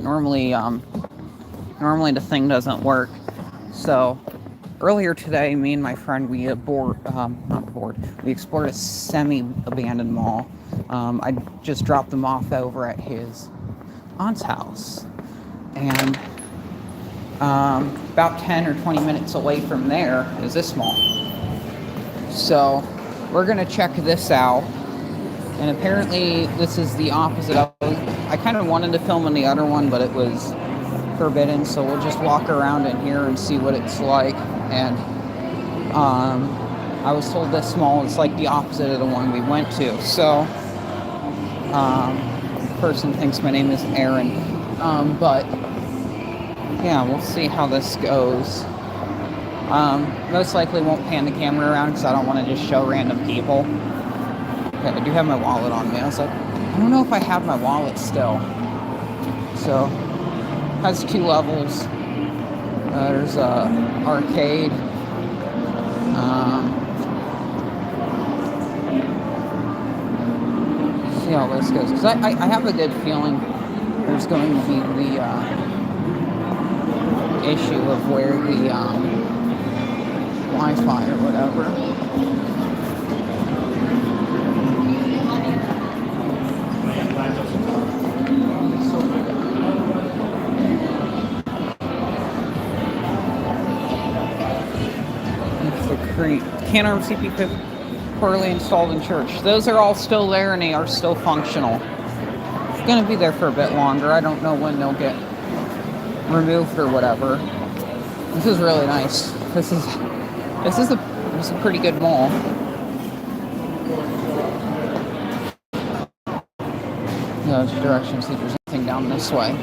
Normally the thing doesn't work. So earlier today, me and my friend, we explored a semi-abandoned mall. I just dropped them off over at his aunt's house, and about 10 or 20 minutes away from there is this mall. So we're gonna check this out, and apparently this is the opposite of. I kind of wanted to film in the other one, but it was forbidden, so we'll just walk around in here and see what it's like. And I was told this mall is like the opposite of the one we went to. So the person thinks my name is Aaron, but yeah, we'll see how this goes. Most likely won't pan the camera around because I don't want to just show random people. Okay, I do have my wallet on me. I was like, I don't know if I have my wallet still. So has 2 levels. There's a arcade. See how this goes, because I have a good feeling there's going to be the issue of where the Wi-Fi or whatever. Can-Arm CP poorly installed in church. Those are all still there and they are still functional. It's going to be there for a bit longer. I don't know when they'll get removed or whatever. This is really nice. This is a pretty good mall. No direction. See if there's anything down this way.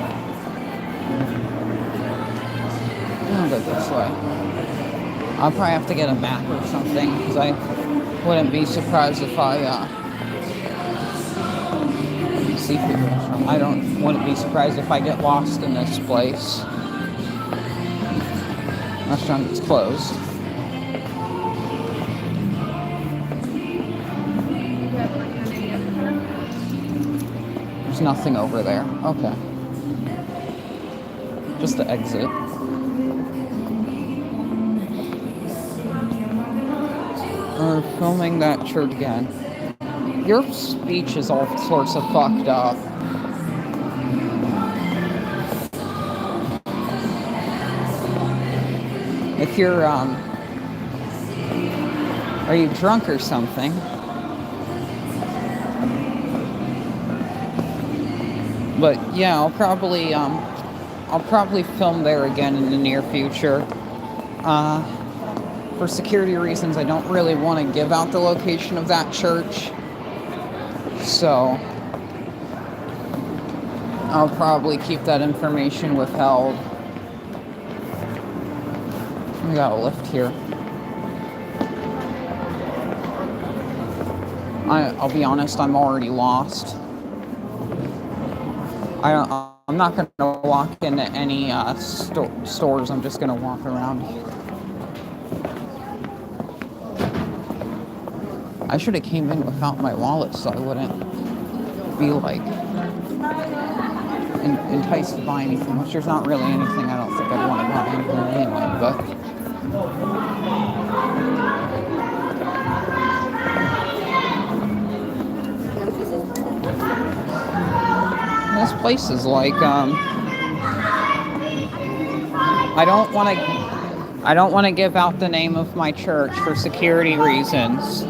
I'll go this way. I'll probably have to get a map or something, because I wouldn't be surprised if seafood restaurant. Wouldn't be surprised if I get lost in this place. Restaurant is closed. There's nothing over there. Okay. Just the exit. We're filming that church again. Your speech is all sorts of fucked up. If you're, are you drunk or something? But yeah, I'll probably film there again in the near future. For security reasons, I don't really want to give out the location of that church. So I'll probably keep that information withheld. We got a lift here. I'll be honest, I'm already lost. I'm not going to walk into any stores. I'm just going to walk around here. I should have came in without my wallet so I wouldn't be like enticed to buy anything, which there's not really anything I don't think I'd want to buy anyway, but this place is like I don't want to give out the name of my church for security reasons.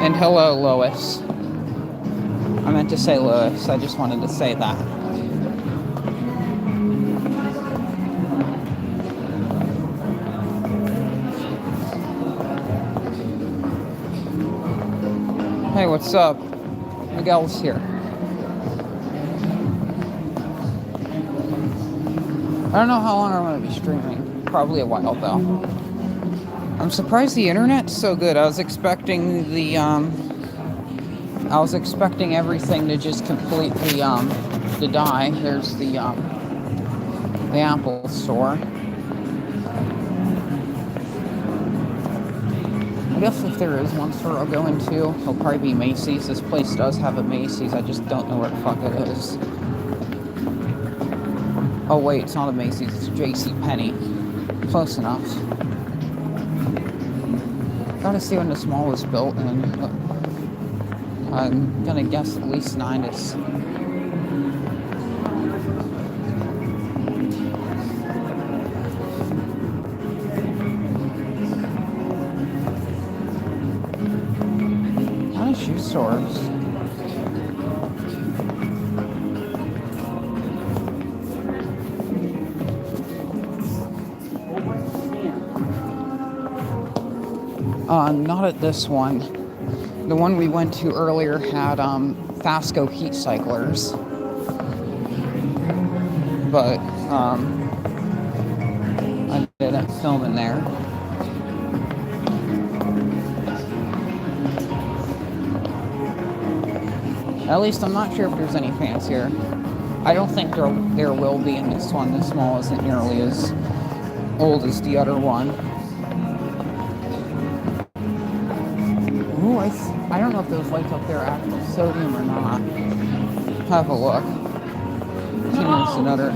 And hello, Lois. I meant to say Lois. I just wanted to say that. Hey, what's up? Miguel's here. I don't know how long I'm going to be streaming. Probably a while, though. I'm surprised the internet's so good. I was expecting everything to just completely to die. There's the Apple store. guess if there is one store I'll go into, it'll probably be Macy's. This place does have a Macy's, I just don't know where the fuck it is. Oh wait, it's not a Macy's, it's JCPenney. Close enough. Gotta see when this mall was built in. I'm gonna guess at least 90s. How many shoe stores? Not at this one. The one we went to earlier had Fasco heat cyclers, but I didn't film in there. At least I'm not sure if there's any fans here. I don't think there will be in this one. This mall isn't nearly as old as the other one. Ooh, I don't know if those lights up there are actual sodium or not. Have a look. See, there's another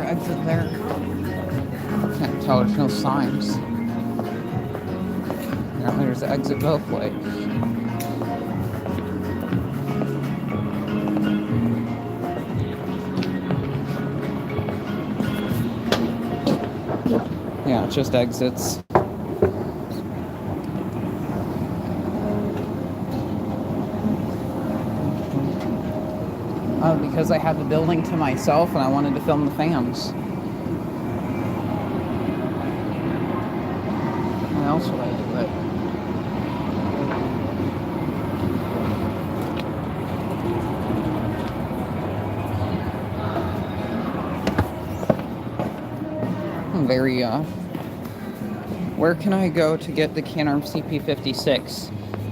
exit there. Can't tell, there's no signs. Yeah, there's the exit both ways. Yeah, it's just exits. Because I had the building to myself and I wanted to film the fans. What else would I do it? I'm very, where can I go to get the Canarm CP56?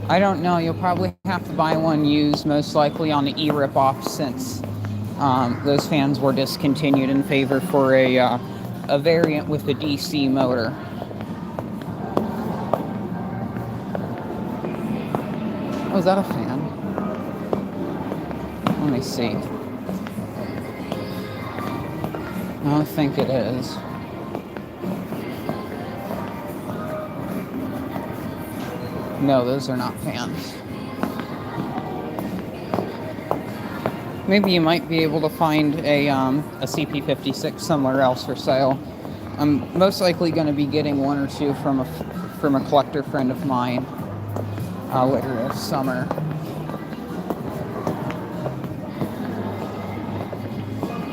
I don't know, you'll probably have to buy one used, most likely on the e-rip-off, since those fans were discontinued in favor for a variant with a DC motor. Oh, is that a fan? Let me see. I don't think it is. No, those are not fans. Maybe you might be able to find a CP56 somewhere else for sale. I'm most likely going to be getting one or two from a collector friend of mine later this summer.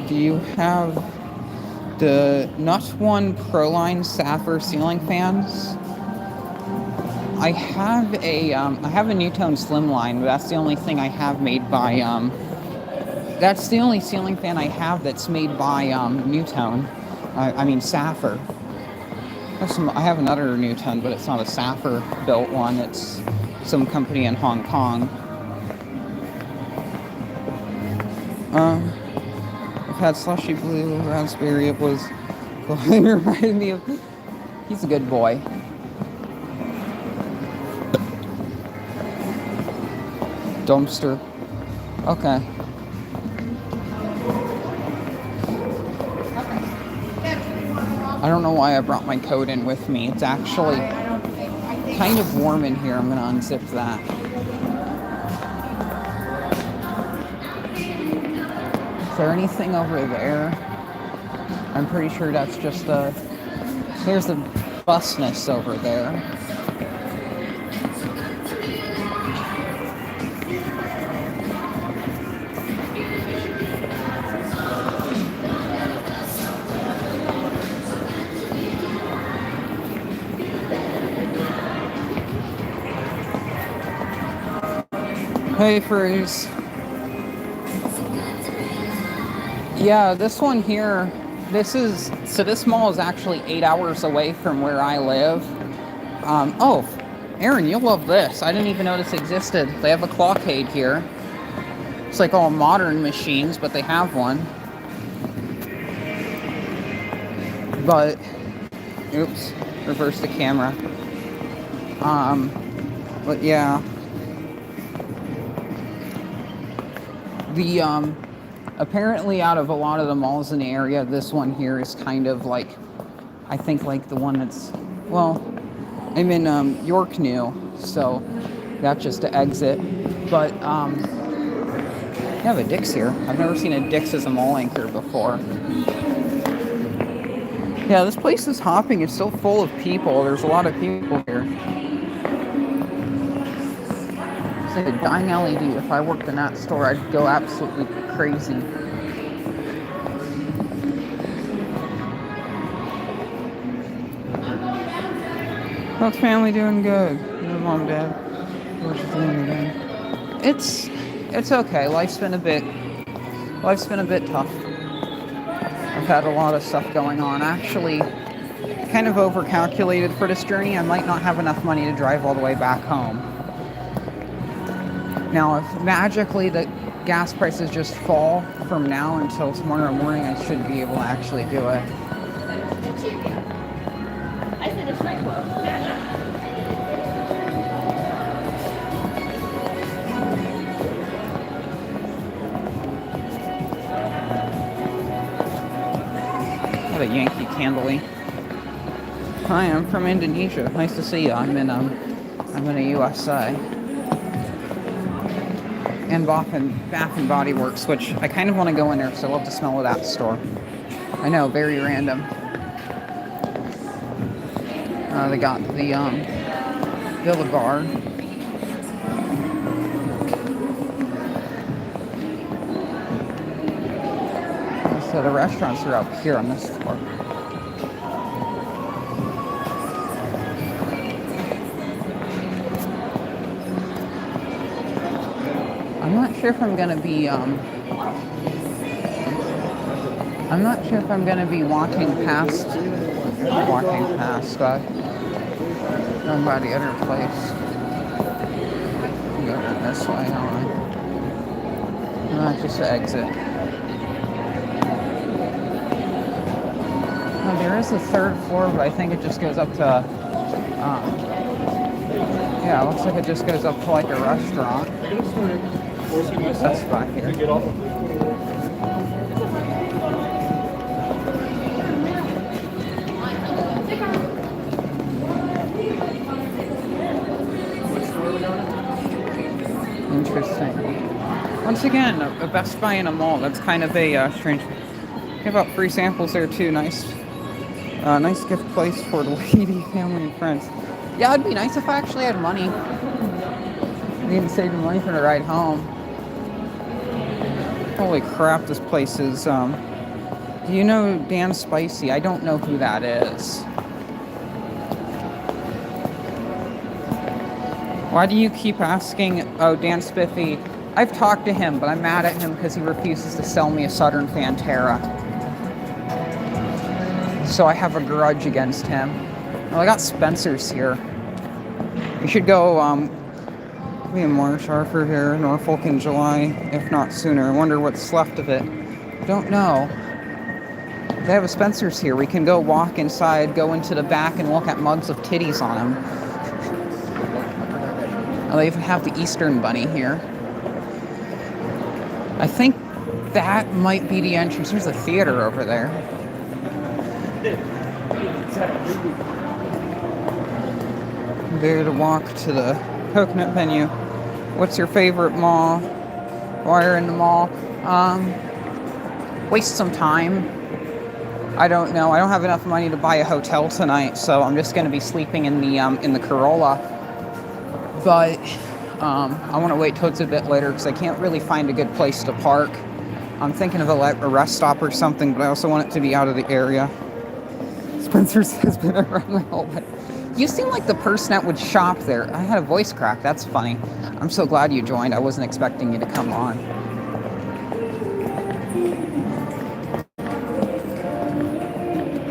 Do you have the Nut One Proline Saffir ceiling fans? I have a Newtone Slimline, but that's the only thing I have made by that's the only ceiling fan I have that's made by Newtone. I mean Saffir. I have another Newtone, but it's not a Saffir built one. It's some company in Hong Kong. I've had Slushy Blue Raspberry. It reminded me of. He's a good boy. Dumpster. Okay. I don't know why I brought my coat in with me. It's actually kind of warm in here. I'm going to unzip that. Is there anything over there? I'm pretty sure that's just there's a busness over there. Hey, Freeze. Yeah, this one here, this mall is actually 8 hours away from where I live. Oh, Aaron, you'll love this. I didn't even know this existed. They have a Clockade here. It's like all modern machines, but they have one. But, oops, reverse the camera. But yeah. The, apparently out of a lot of the malls in the area, this one here is kind of like, I think like the one that's, well, I'm in, York New, so that's just to exit. But, they have a Dick's here. I've never seen a Dick's as a mall anchor before. Yeah, this place is hopping. It's still full of people. There's a lot of people here. It's like a dying LED. If I worked in that store, I'd go absolutely crazy. How's family doing? Good. Your mom, dad. What's your doing again? It's okay. Life's been a bit tough. I've had a lot of stuff going on. Actually, kind of overcalculated for this journey. I might not have enough money to drive all the way back home. Now, if magically the gas prices just fall from now until tomorrow morning, I should be able to actually do it. I said it's my quote. What a Yankee Candle. Hi, I'm from Indonesia. Nice to see you. I'm in a USA. And Bath and Body Works, which I kind of want to go in there because I love the smell of that store. I know, very random. They got the Villa Bar. So the restaurants are up here on this floor. I'm not sure if I'm gonna be walking past going by the other place. Going this way, not just the exit. Oh, there is a third floor, but I think it just goes up to yeah, it looks like it just goes up to like a restaurant. That's spot here. Interesting. Once again, a Best Buy in a mall. That's kind of a strange. Give out free samples there too. Nice gift place for the lady, family, and friends. Yeah, it'd be nice if I actually had money. I need to save money for the ride home. Holy crap, this place is, do you know Dan Spicy? I don't know who that is. Why do you keep asking? Oh, Dan Spiffy. I've talked to him, but I'm mad at him because he refuses to sell me a Southern Fantera. So I have a grudge against him. Well, I got Spencer's here. We should go, me and Marsh Harford here, Norfolk in July, if not sooner. I wonder what's left of it. Don't know. They have a Spencer's here. We can go walk inside, go into the back, and look at mugs of titties on them. Oh, they even have the Eastern Bunny here. I think that might be the entrance. There's a theater over there. There to walk to the Coconut venue. What's your favorite mall? While you're in the mall? Waste some time. I don't know. I don't have enough money to buy a hotel tonight, so I'm just going to be sleeping in the Corolla. But I want to wait till it's a bit later because I can't really find a good place to park. I'm thinking of a rest stop or something, but I also want it to be out of the area. Spencer's has been around my whole life. You seem like the person that would shop there. I had a voice crack. That's funny. I'm so glad you joined. I wasn't expecting you to come on.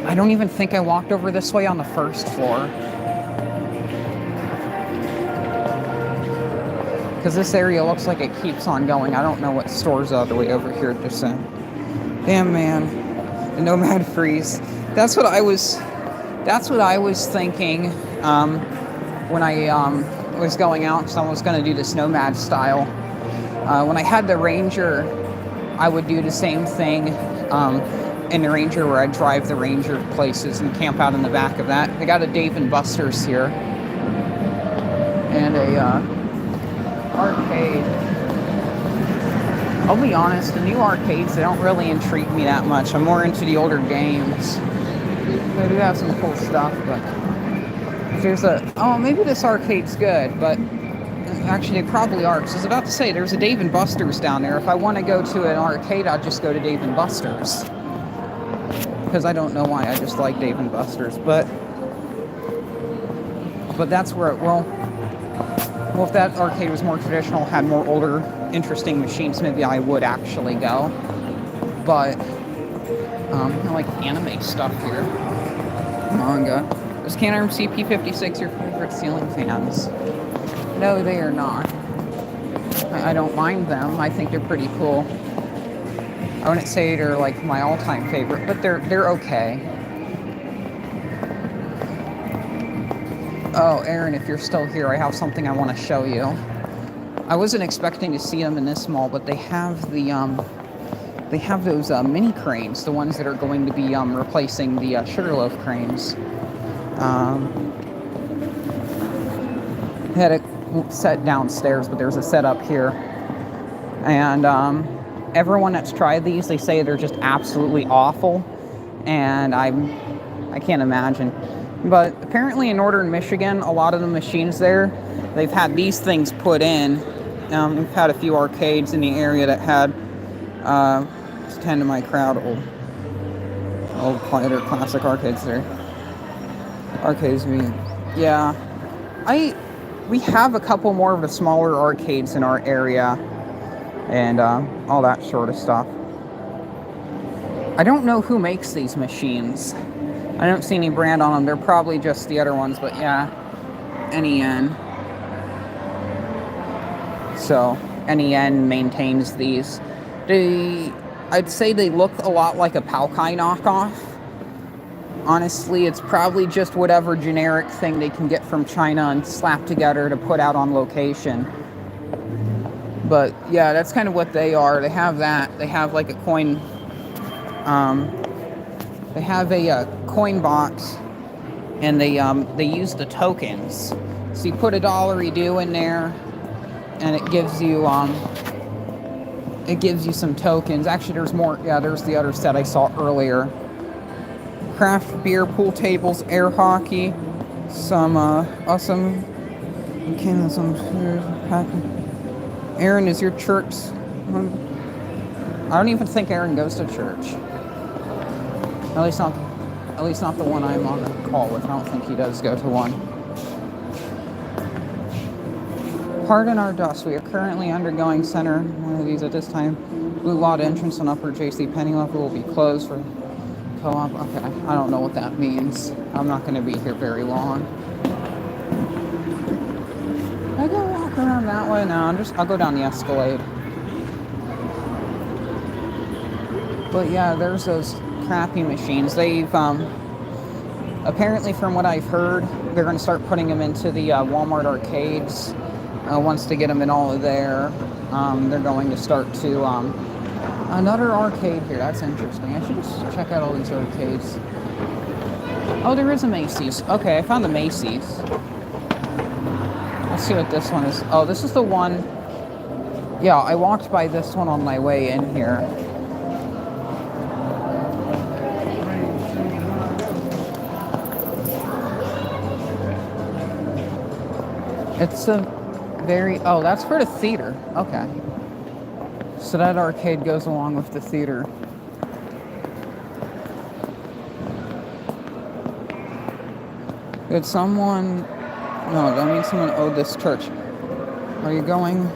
I don't even think I walked over this way on the first floor. Because this area looks like it keeps on going. I don't know what stores are all the way over here just saying. Damn, man. The Nomad Freeze. That's what I was thinking when I was going out, because I was going to do this Nomad style. When I had the Ranger, I would do the same thing in the Ranger, where I'd drive the Ranger places and camp out in the back of that. I got a Dave & Buster's here. And a arcade. I'll be honest, the new arcades, they don't really intrigue me that much. I'm more into the older games. They do have some cool stuff, but there's maybe this arcade's good, but actually they probably are. Because I was about to say, there's a Dave & Buster's down there. If I want to go to an arcade, I'd just go to Dave & Buster's. Because I don't know why, I just like Dave & Buster's, but that's where well, if that arcade was more traditional, had more older, interesting machines, maybe I would actually go. But I like anime stuff here. Manga. Is Canarm CP56 your favorite ceiling fans? No, they are not. I don't mind them. I think they're pretty cool. I wouldn't say they're like my all-time favorite, but they're okay. Oh, Aaron, if you're still here, I have something I want to show you. I wasn't expecting to see them in this mall, but they have those mini cranes, the ones that are going to be replacing the Sugarloaf cranes. They had it set downstairs, but there's a set up here. And everyone that's tried these, they say they're just absolutely awful. And I can't imagine. But apparently in northern Michigan, a lot of the machines there, they've had these things put in. We've had a few arcades in the area that had, it's 10 to my crowd, old classic arcades there. Arcades, yeah. We have a couple more of the smaller arcades in our area, and all that sort of stuff. I don't know who makes these machines. I don't see any brand on them. They're probably just the other ones, but yeah, NEN. So NEN maintains these. I'd say they look a lot like a Palkai knockoff. Honestly, it's probably just whatever generic thing they can get from China and slap together to put out on location. But yeah, that's kind of what they are. They have that. They have like a coin. They have a coin box, and they use the tokens. So you put a $1 in there, and it gives you some tokens. Actually, there's more. Yeah, there's the other set I saw earlier. Craft beer, pool tables, air hockey, some awesome. Okay, some. Aaron, is your church? I don't even think Aaron goes to church. At least not the one I'm on the call with. I don't think he does go to one. Pardon our dust. We are currently undergoing center one of these at this time. Blue Lot entrance on upper JC Penney level will be closed for co-op. Okay, I don't know what that means. I'm not going to be here very long. I go walk around that way now. I'll go down the Escalade. But yeah, there's those crappy machines. They've apparently, from what I've heard, they're going to start putting them into the Walmart arcades. Once they get them in all of there, they're going to start to another arcade here. That's interesting. I should just check out all these arcades. Oh, there is a Macy's. Okay, I found the Macy's. Let's see what this one is. Oh, this is the one. Yeah, I walked by this one on my way in here. It's a very... Oh, that's for the theater. Okay. So that arcade goes along with the theater. Did someone... No, that means someone owed this church. Are you going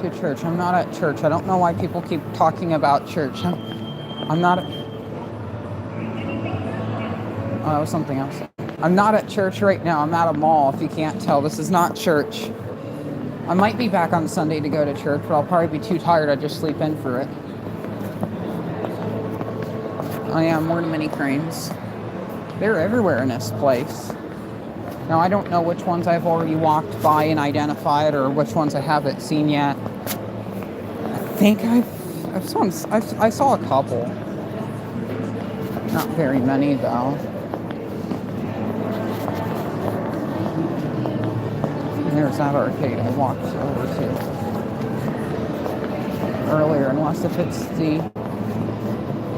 to church? I'm not at church. I don't know why people keep talking about church. I'm not... Oh, that was something else. I'm not at church right now. I'm at a mall, if you can't tell. This is not church. I might be back on Sunday to go to church, but I'll probably be too tired. I'd just sleep in for it. Oh yeah, more mini cranes. They're everywhere in this place. Now, I don't know which ones I've already walked by and identified or which ones I haven't seen yet. I think I saw a couple. Not very many, though. And there's that arcade I walked over to earlier, unless if it's the...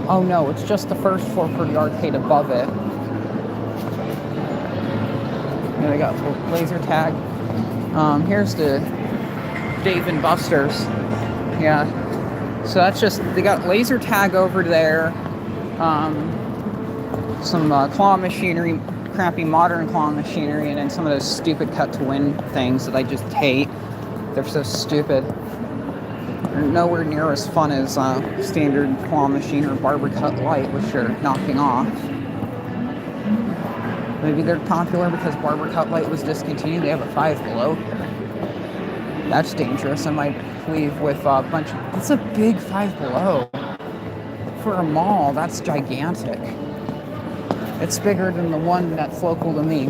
Oh no, it's just the first floor for the arcade above it. Here they got laser tag. Here's the Dave and Buster's. Yeah. So that's just, they got laser tag over there. Some claw machinery, crappy modern claw machinery, and then some of those stupid cut to win things that I just hate. They're so stupid. They're nowhere near as fun as standard claw machine or barber cut light, which you're knocking off. Maybe they're popular because barber cut light was discontinued. They have a Five Below here. That's dangerous. I might leave with a bunch of... That's a big Five Below. For a mall, that's gigantic. It's bigger than the one that's local to me.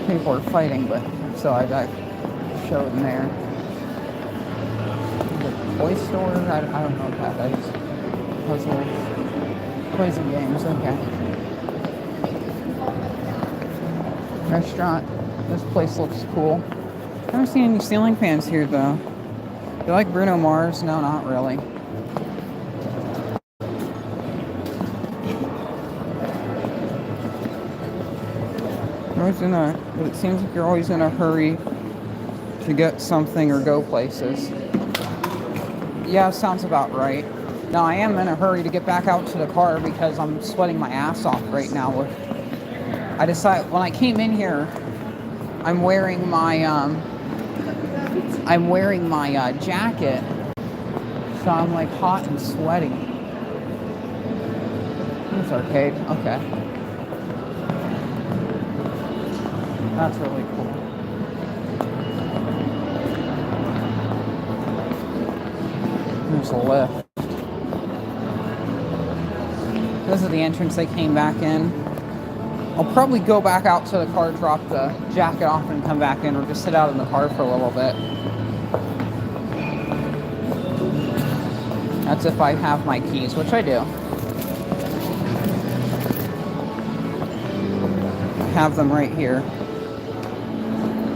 People are fighting, but so I got showed in there. The toy store? I don't know what that is. Puzzle, toys and games. Okay. Restaurant. This place looks cool. I haven't seen any ceiling fans here though. You like Bruno Mars? No, not really. But it seems like you're always in a hurry to get something or go places. Yeah, sounds about right. Now I am in a hurry to get back out to the car because I'm sweating my ass off right now. I decided when I came in here, I'm wearing my jacket, so I'm like hot and sweaty. This arcade, okay. That's really cool. There's a lift. This is the entrance they came back in. I'll probably go back out to the car, drop the jacket off, and come back in, or just sit out in the car for a little bit. That's if I have my keys, which I do. I have them right here.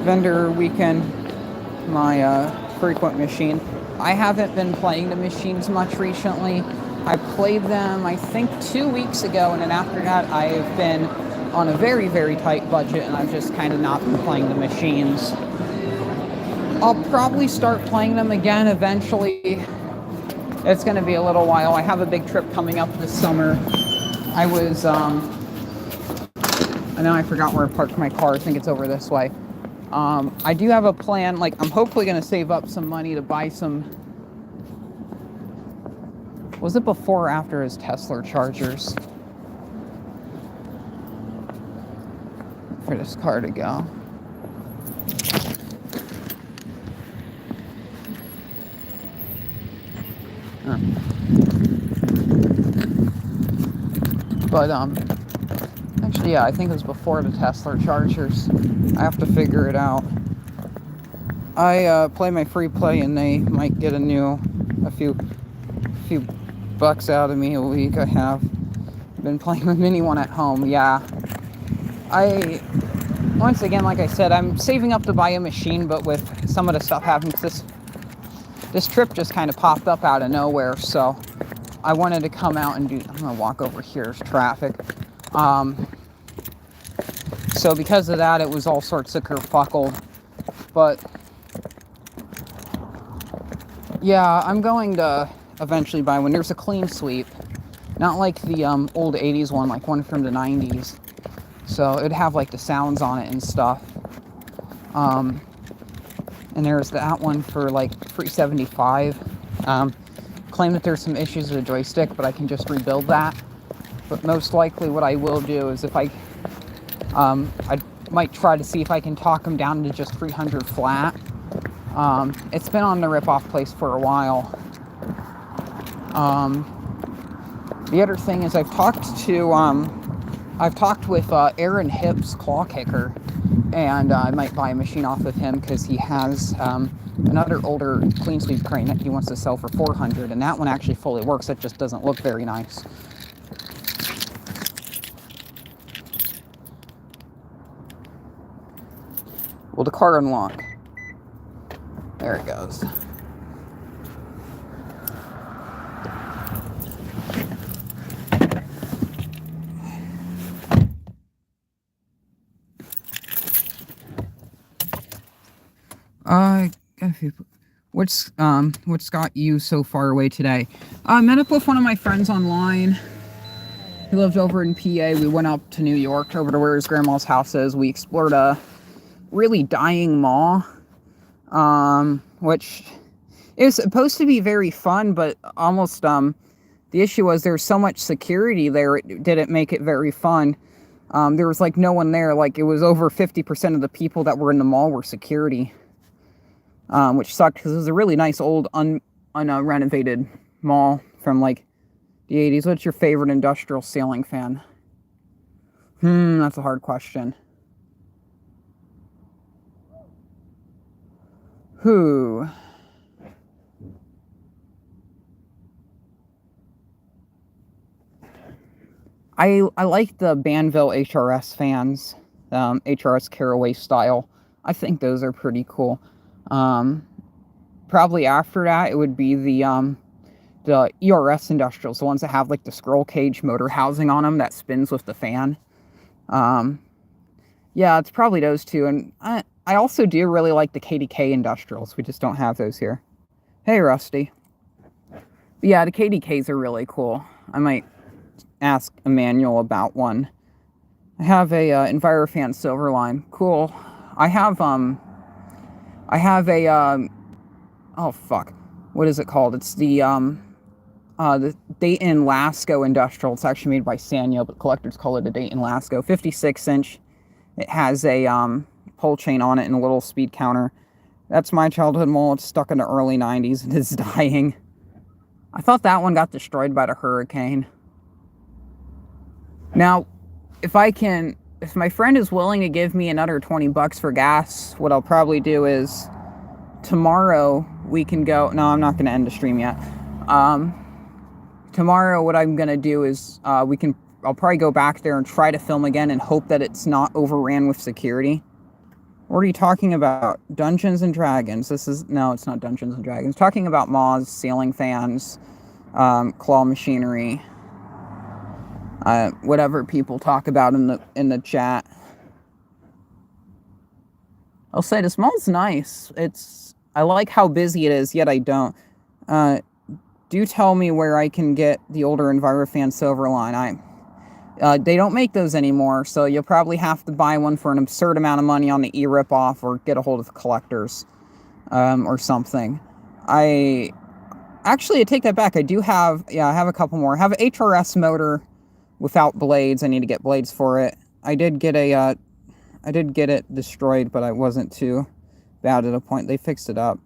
Vendor weekend, my frequent machine. I haven't been playing the machines much recently. I played them, I think, 2 weeks ago, and then after that, I've been on a very, very tight budget, and I've just kind of not been playing the machines. I'll probably start playing them again eventually. It's going to be a little while. I have a big trip coming up this summer. I was, I know I forgot where I parked my car. I think it's over this way. I do have a plan, like, I'm hopefully going to save up some money to buy some... Was it before or after his Tesla chargers? For this car to go. But, actually, yeah, I think it was before the Tesla chargers. I have to figure it out. I play my free play, and they might get a few bucks out of me a week. I have been playing the mini one at home. Yeah, once again, like I said, I'm saving up to buy a machine, but with some of the stuff happening, this trip just kind of popped up out of nowhere, so I wanted to come out and I'm gonna walk over here. There's traffic. So because of that, it was all sorts of kerfuckle. But yeah, I'm going to eventually buy one. There's a clean sweep, not like the old 80s one, like one from the 90s. So it'd have like the sounds on it and stuff. And there's that one for like $375. Claim that there's some issues with the joystick, but I can just rebuild that. But most likely what I will do is if I might try to see if I can talk them down to just 300 flat. It's been on the rip-off place for a while. The other thing is I've talked to I've talked with Aaron Hips Claw Kicker, and I might buy a machine off of him because he has another older clean sweep crane that he wants to sell for $400, and that one actually fully works. It just doesn't look very nice. Will the car unlock? There it goes. What's got you so far away today? I met up with one of my friends online. He lived over in PA. We went up to New York, over to where his grandma's house is. We explored a really dying mall, which it was supposed to be very fun, but almost the issue was there's so much security there, it didn't make it very fun. There was like no one there. Like, it was over 50% of the people that were in the mall were security, which sucked because it was a really nice old unrenovated mall from like the 80s. What's your favorite industrial sailing fan? That's a hard question. Who? I like the Banville HRS fans, HRS Caraway style. I think those are pretty cool. Probably after that, it would be the ERS Industrials, the ones that have like the scroll cage motor housing on them that spins with the fan. Yeah, it's probably those two. And I also do really like the KDK Industrials. We just don't have those here. Hey, Rusty. But yeah, the KDKs are really cool. I might ask Emmanuel about one. I have a Envirofan Silverline. Cool. I have a oh fuck, what is it called? It's the Dayton Lasco Industrial. It's actually made by Sanyo, but collectors call it a Dayton Lasco. 56-inch. It has a pull chain on it and a little speed counter. That's my childhood mole. It's stuck in the early 90s and it's dying. I thought that one got destroyed by the hurricane. Now, if my friend is willing to give me another 20 bucks for gas, what I'll probably do is tomorrow we can go. No, I'm not going to end the stream yet. Tomorrow what I'm going to do is I'll probably go back there and try to film again and hope that it's not overran with security. What are you talking about? Dungeons and Dragons. No, it's not Dungeons and Dragons. Talking about Moz, ceiling fans, claw machinery, whatever people talk about in the chat. I'll say this mall's nice. I like how busy it is, yet I don't. Do tell me where I can get the older Envirofan Silverline. They don't make those anymore, so you'll probably have to buy one for an absurd amount of money on the e-rip-off or get a hold of the collectors, or something. I take that back. I have a couple more. I have an HRS motor without blades. I need to get blades for it. I did get it destroyed, but I wasn't too bad at a point. They fixed it up.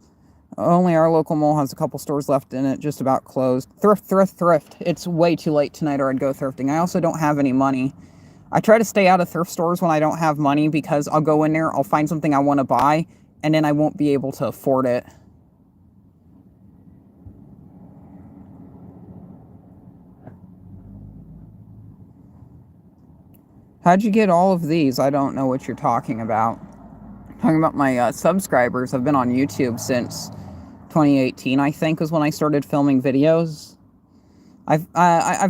Only our local mall has a couple stores left in it, just about closed. Thrift. It's way too late tonight or I'd go thrifting. I also don't have any money. I try to stay out of thrift stores when I don't have money because I'll go in there, I'll find something I want to buy, and then I won't be able to afford it. How'd you get all of these? I don't know what you're talking about. Talking about my subscribers. I've been on YouTube since 2018, I think, was when I started filming videos. I've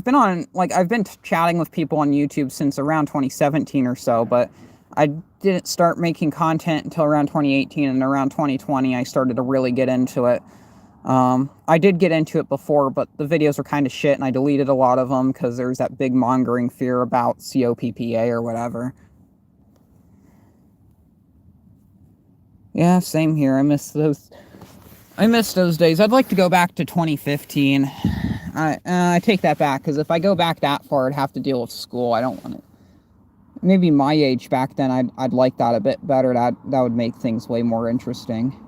been chatting with people on YouTube since around 2017 or so, but I didn't start making content until around 2018, and around 2020 I started to really get into it. I did get into it before, but the videos were kind of shit, and I deleted a lot of them because there's that big mongering fear about COPPA or whatever. Yeah, same here. I miss those days. I'd like to go back to 2015. I take that back, because if I go back that far, I'd have to deal with school. I don't want it. Maybe my age back then, I'd like that a bit better. That would make things way more interesting.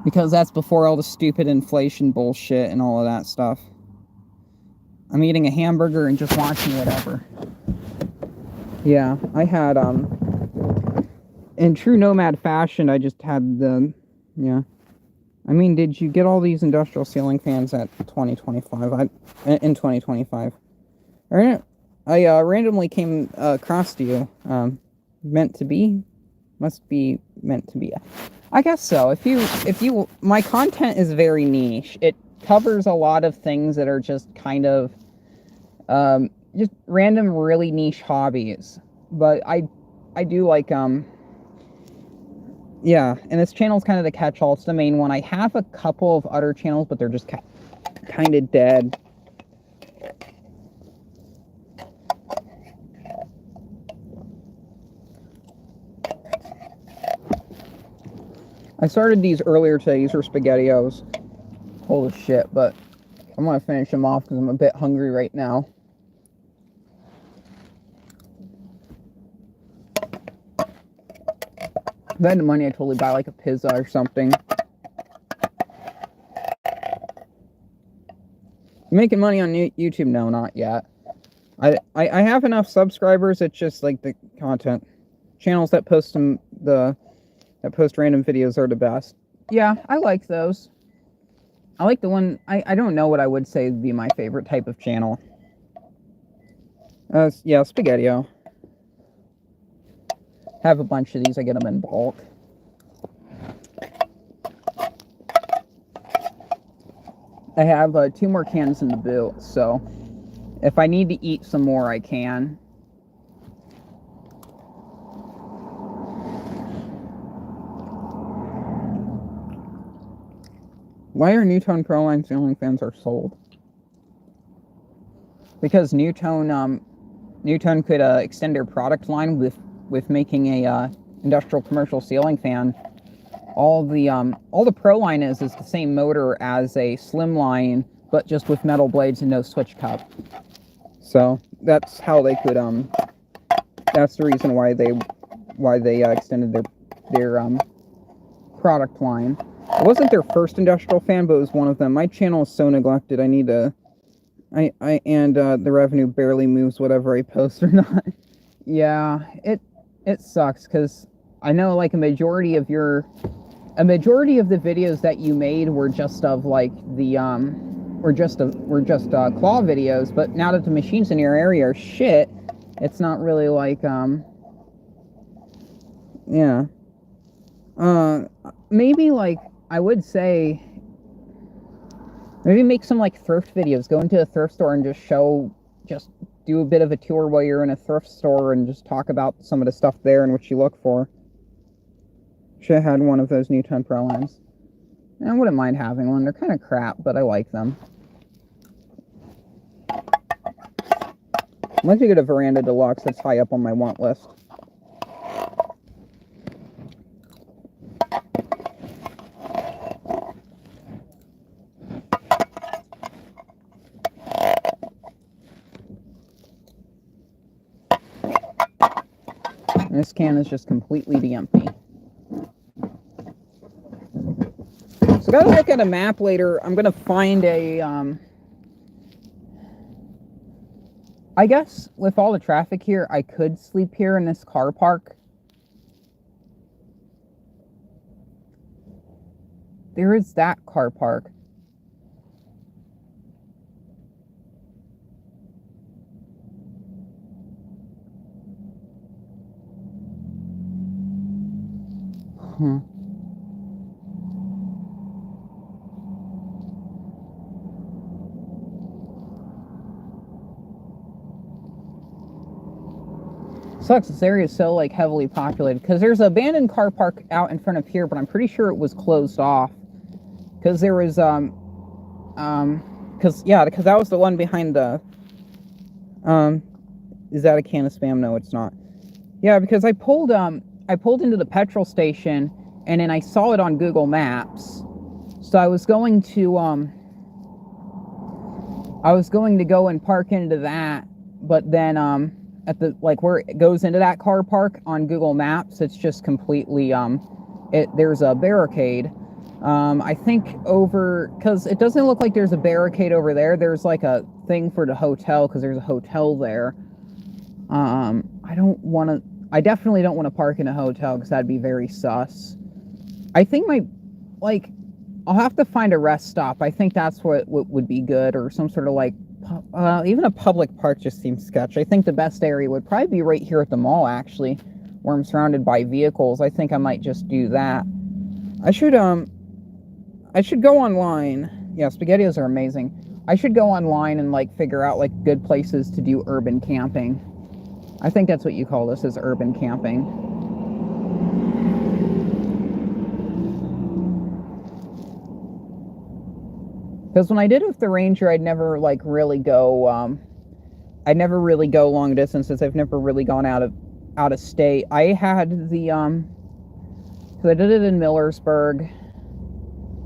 Because that's before all the stupid inflation bullshit and all of that stuff. I'm eating a hamburger and just watching whatever. Yeah, I had, in true nomad fashion, I just had yeah. I mean, did you get all these industrial ceiling fans at 2025? In 2025. I randomly came across to you. Meant to be? Must be meant to be. I guess so. My content is very niche. It covers a lot of things that are just kind of, just random, really niche hobbies. But I do like, yeah, and this channel is kind of the catch-all. It's the main one. I have a couple of other channels, but they're just kind of dead. I started these earlier today. These are SpaghettiOs. Holy shit, but I'm going to finish them off because I'm a bit hungry right now. If I had the money, I'd totally buy like a pizza or something. Making money on YouTube? No, not yet. I have enough subscribers. It's just like the content. Channels that post that post random videos are the best. Yeah, I like those. I like the one, I don't know what I would say would be my favorite type of channel. Yeah, SpaghettiO. Have a bunch of these. I get them in bulk. I have 2 more cans in the boot, so if I need to eat some more, I can. Why are NuTone Proline ceiling fans are sold? Because NuTone could extend their product line with making a industrial commercial ceiling fan. All the Proline is the same motor as a Slimline, but just with metal blades and no switch cup. So that's how they could that's the reason why they extended their product line. It wasn't their first industrial fan, but it was one of them. My channel is so neglected. I need to and the revenue barely moves whatever I post or not. Yeah, it sucks because I know like a majority of the videos that you made were just of like the were just claw videos, but now that the machines in your area are shit, it's not really like yeah. Maybe like I would say maybe make some like thrift videos. Go into a thrift store and just do a bit of a tour while you're in a thrift store and just talk about some of the stuff there and what you look for. Should have had one of those NuTone Prolines. I wouldn't mind having one. They're kind of crap, but I like them. I'd like to get a Veranda Deluxe. That's high up on my want list. And this can is just completely empty. So I gotta look at a map later. I'm gonna find a, I guess with all the traffic here, I could sleep here in this car park. There is that car park. Huh. Sucks, this area is so like heavily populated because there's an abandoned car park out in front of here, but I'm pretty sure it was closed off because there was because that was the one behind the is that a can of Spam? No, it's not. Yeah, because I pulled into the petrol station and then I saw it on Google Maps, so I was going to go and park into that, but then at the like where it goes into that car park on Google Maps, it's just completely there's a barricade. I think because it doesn't look like there's a barricade over there. There's like a thing for the hotel because there's a hotel there. I definitely don't want to park in a hotel because that'd be very sus. I think I'll have to find a rest stop. I think that's what would be good, or some sort of like, even a public park just seems sketch. I think the best area would probably be right here at the mall, actually, where I'm surrounded by vehicles. I think I might just do that. I should go online. Yeah, SpaghettiOs are amazing. I should go online and like figure out like good places to do urban camping. I think that's what you call this, is urban camping. Because when I did it with the Ranger, I'd never like really go. I'd never really go long distances. I've never really gone out of state. I had the because I did it in Millersburg,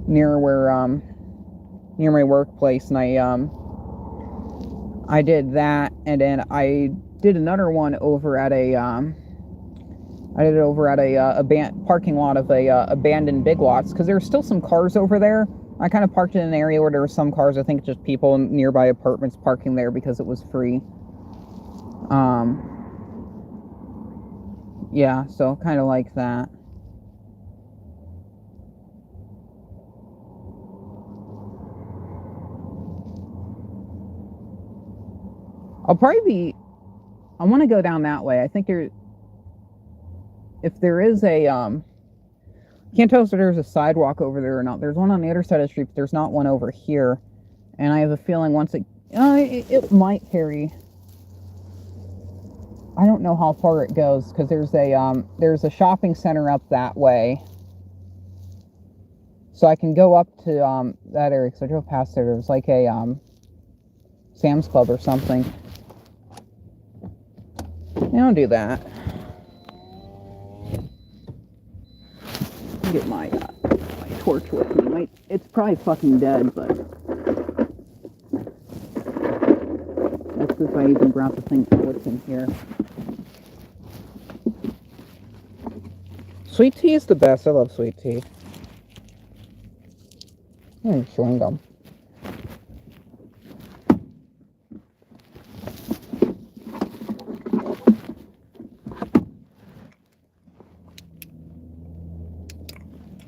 near where near my workplace, and I did that, and then I did another one over at a parking lot of a abandoned Big Lots, because there's still some cars over there. I kind of parked in an area where there were some cars. I think just people in nearby apartments parking there because it was free. Yeah, so kind of like that. I want to go down that way. I think if there is a, can't tell if there's a sidewalk over there or not. There's one on the other side of the street, but there's not one over here. And I have a feeling once it might carry. I don't know how far it goes, because there's a shopping center up that way. So I can go up to that area, because I drove past there. There's like a Sam's Club or something. Yeah, I'll do that. Get my torch with me. It's probably fucking dead, but that's if I even brought the thing for what's in here. Sweet tea is the best. I love sweet tea. Chewing gum.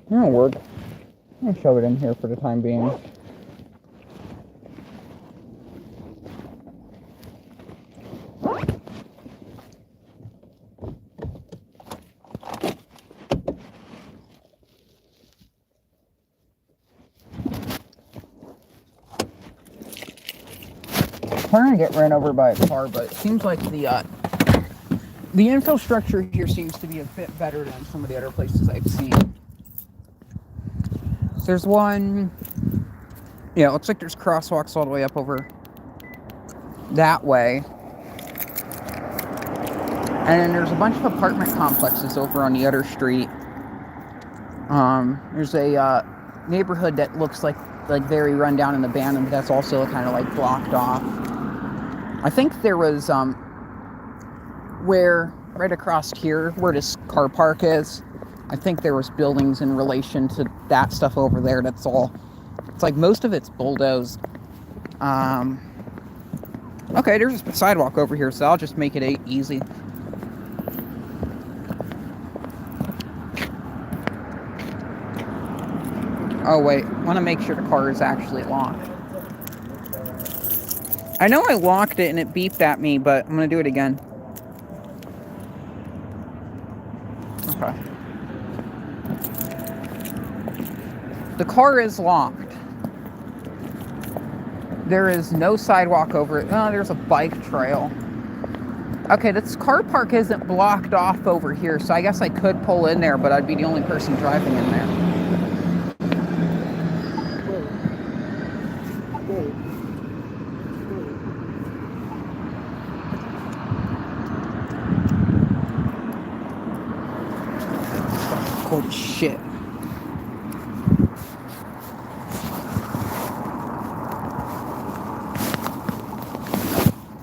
That'll work. I'll shove it in here for the time being. I'm trying to get ran over by a car, but it seems like the infrastructure here seems to be a bit better than some of the other places I've seen. There's one, yeah, it looks like there's crosswalks all the way up over that way. And then there's a bunch of apartment complexes over on the other street. There's a neighborhood that looks like very run down and abandoned, but that's also kind of like blocked off. I think there was where right across here where this car park is, I think there was buildings in relation to that stuff over there. It's like most of it's bulldozed. Okay, there's a sidewalk over here, so I'll just make it easy. Oh wait, I want to make sure the car is actually locked. I know I locked it and it beeped at me, but I'm going to do it again. Okay. The car is locked. There is no sidewalk over it. Oh, there's a bike trail. Okay, this car park isn't blocked off over here, so I guess I could pull in there, but I'd be the only person driving in there. Holy shit.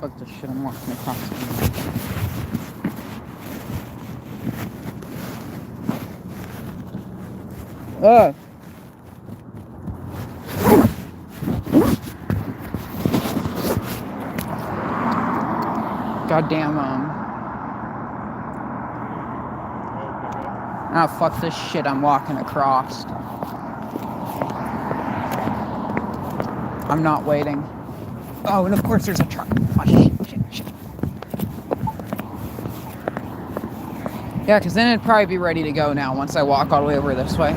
Fuck this shit, I'm walking across the room. Goddamn, Ah, fuck this shit, I'm walking across. I'm not waiting. Oh, and of course there's a truck. Oh, shit. Yeah, because then it'd probably be ready to go now once I walk all the way over this way.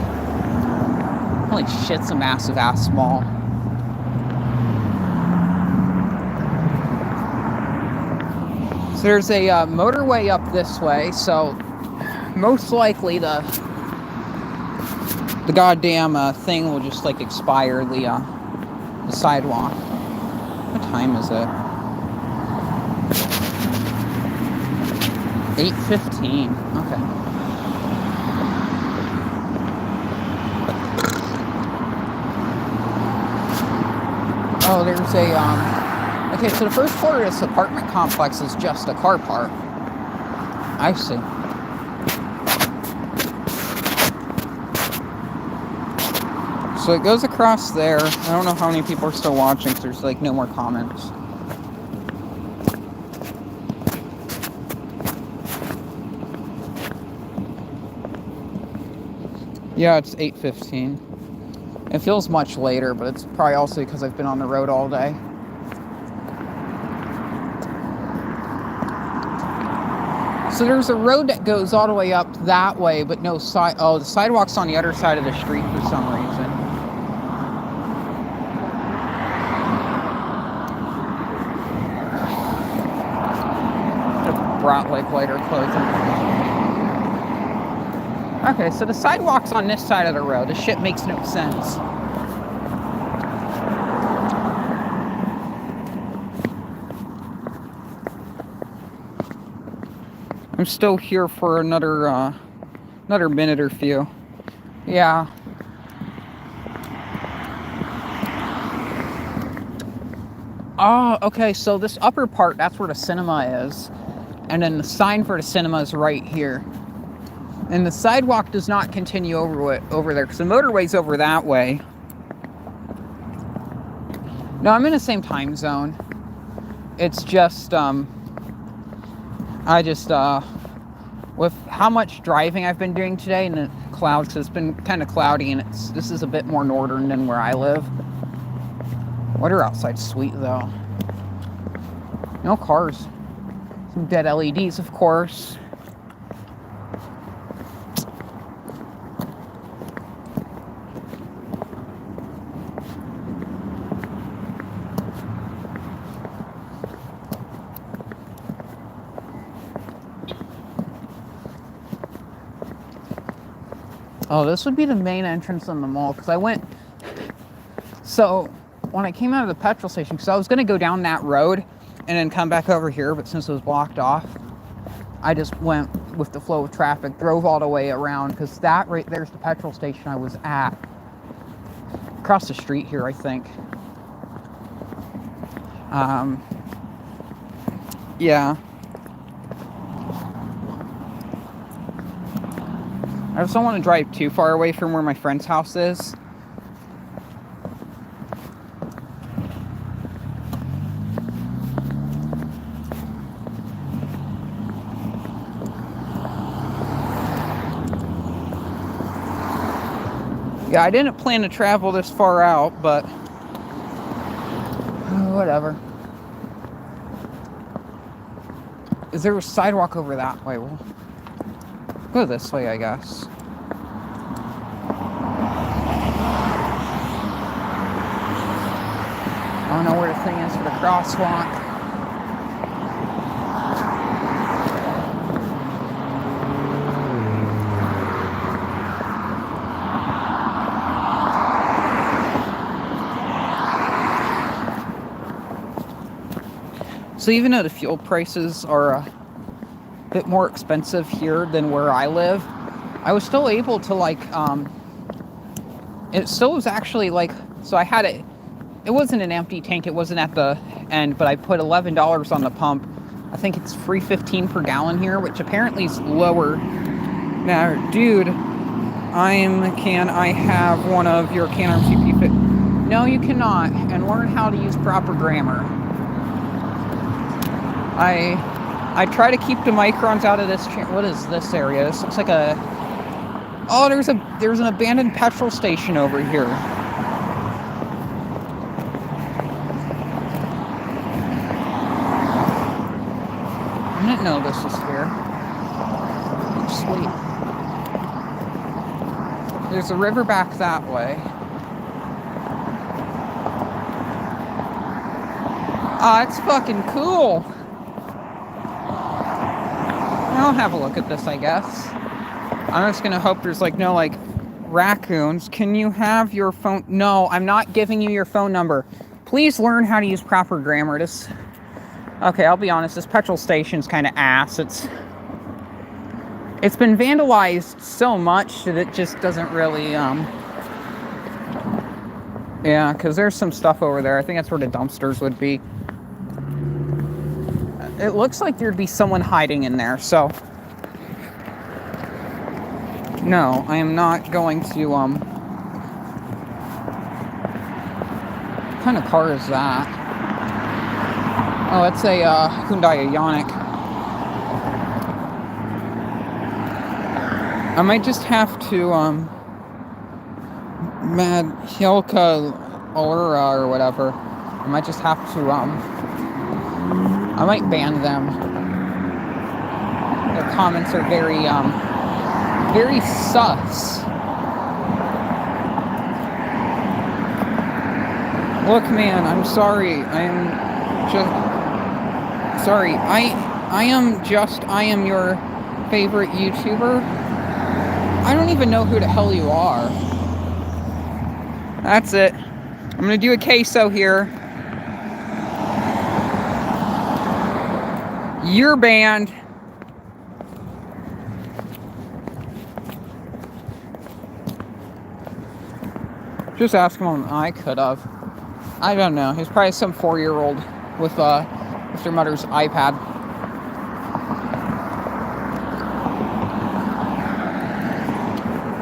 Holy shit, it's a massive ass mall. So there's a motorway up this way, so most likely the goddamn thing will just like expire, the sidewalk. What time is it? 8:15. Okay. Oh, there's a okay, so the first floor of this apartment complex is just a car park. I see. So it goes across there. I don't know how many people are still watching because there's like no more comments. Yeah, it's 8:15. It feels much later, but it's probably also because I've been on the road all day. So there's a road that goes all the way up that way, but no side. Oh, the sidewalk's on the other side of the street for some reason. The Brat Lake light are closing. Okay, so the sidewalk's on this side of the road. This shit makes no sense. I'm still here for another minute or few. Yeah. Oh, okay, so this upper part, that's where the cinema is. And then the sign for the cinema is right here. And the sidewalk does not continue over there, because the motorway's over that way. No, I'm in the same time zone. It's just, with how much driving I've been doing today and the clouds, because it's been kind of cloudy, and this is a bit more northern than where I live. Weather outside's sweet, though. No cars. Some dead LEDs, of course. Oh, this would be the main entrance in the mall, because I went... So, when I came out of the petrol station, because I was going to go down that road and then come back over here, but since it was blocked off, I just went with the flow of traffic, drove all the way around, because that right there's the petrol station I was at. Across the street here, I think. Yeah. I just don't want to drive too far away from where my friend's house is. Yeah, I didn't plan to travel this far out, but whatever. Is there a sidewalk over that way? Well, go this way, I guess. I don't know where the thing is for the crosswalk. So even though the fuel prices are a bit more expensive here than where I live, I was still able to it still was actually so I had it wasn't an empty tank, it wasn't at the end, but I put $11 on the pump. I think it's $3.15 per gallon here, which apparently is lower. Now, dude, can I have one of your Canon CP? No, you cannot, and learn how to use proper grammar. I try to keep the microns out of this. What is this area? This looks like a Oh, there's an abandoned petrol station over here. I didn't know this was here. Sweet. There's a river back that way. Ah, it's fucking cool. I'll have a look at this, I guess. I'm just gonna hope there's like no like raccoons. Can you have your phone? No, I'm not giving you your phone number. Please learn how to use proper grammar. Okay, I'll be honest, this petrol station's kind of ass. It's been vandalized so much that it just doesn't really, yeah, because there's some stuff over there. I think that's where the dumpsters would be. It looks like there'd be someone hiding in there, so. No, I am not going to, what kind of car is that? Oh, it's a, Hyundai Ioniq. I might just have to, Mad Hilka Allura or whatever. I might just have to, I might ban them. Their comments are very, very sus. Look, man, I'm sorry. I am just... Sorry. I am your favorite YouTuber. I don't even know who the hell you are. That's it. I'm gonna do a queso here. You're banned. Just ask him. I could have. I don't know. He's probably some 4-year-old with their mother's iPad.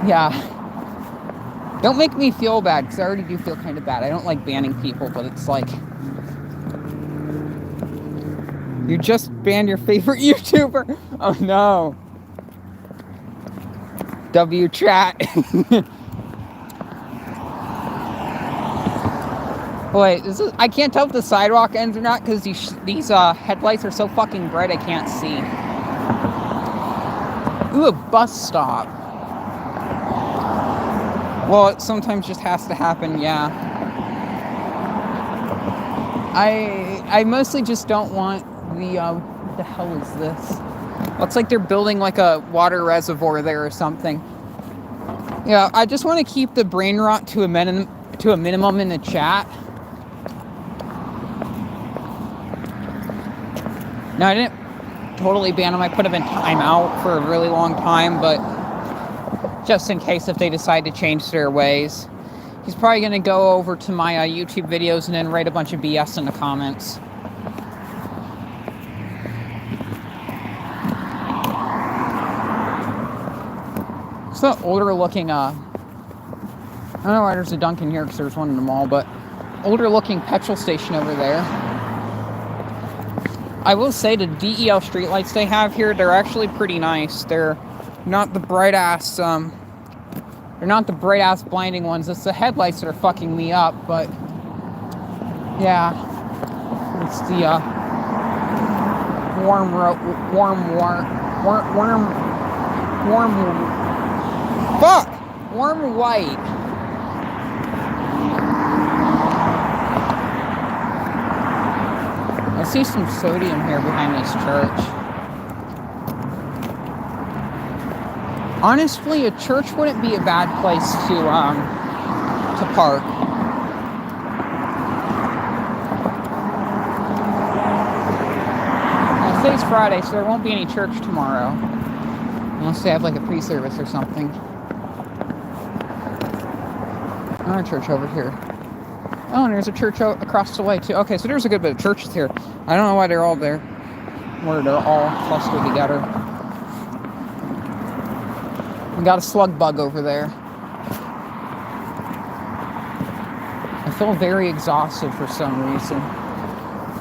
Yeah. Don't make me feel bad, because I already do feel kind of bad. I don't like banning people, but it's like... You just banned your favorite YouTuber? Oh no. W-chat. Wait, I can't tell if the sidewalk ends or not, because these headlights are so fucking bright I can't see. Ooh, a bus stop. Well, it sometimes just has to happen, yeah. I mostly just don't want what the hell is this? Looks like they're building like a water reservoir there or something. Yeah, I just want to keep the brain rot to a minimum in the chat. No, I didn't totally ban him. I put him in timeout for a really long time, but just in case if they decide to change their ways. He's probably going to go over to my YouTube videos and then write a bunch of BS in the comments. It's an older looking, I don't know why there's a Dunkin' here because there's one in the mall, but older looking petrol station over there. I will say the DEL streetlights they have here, they're actually pretty nice. They're not the bright ass, they're not the bright ass blinding ones. It's the headlights that are fucking me up, but yeah. It's the warm white. I see some sodium here behind this church. Honestly, a church wouldn't be a bad place to park. Today's Friday, so there won't be any church tomorrow. Unless they have like a pre-service or something. Another church over here. Oh, and there's a church across the way too. Okay, so there's a good bit of churches here. I don't know why they're all there. Where they're all clustered together. We got a slug bug over there. I feel very exhausted for some reason.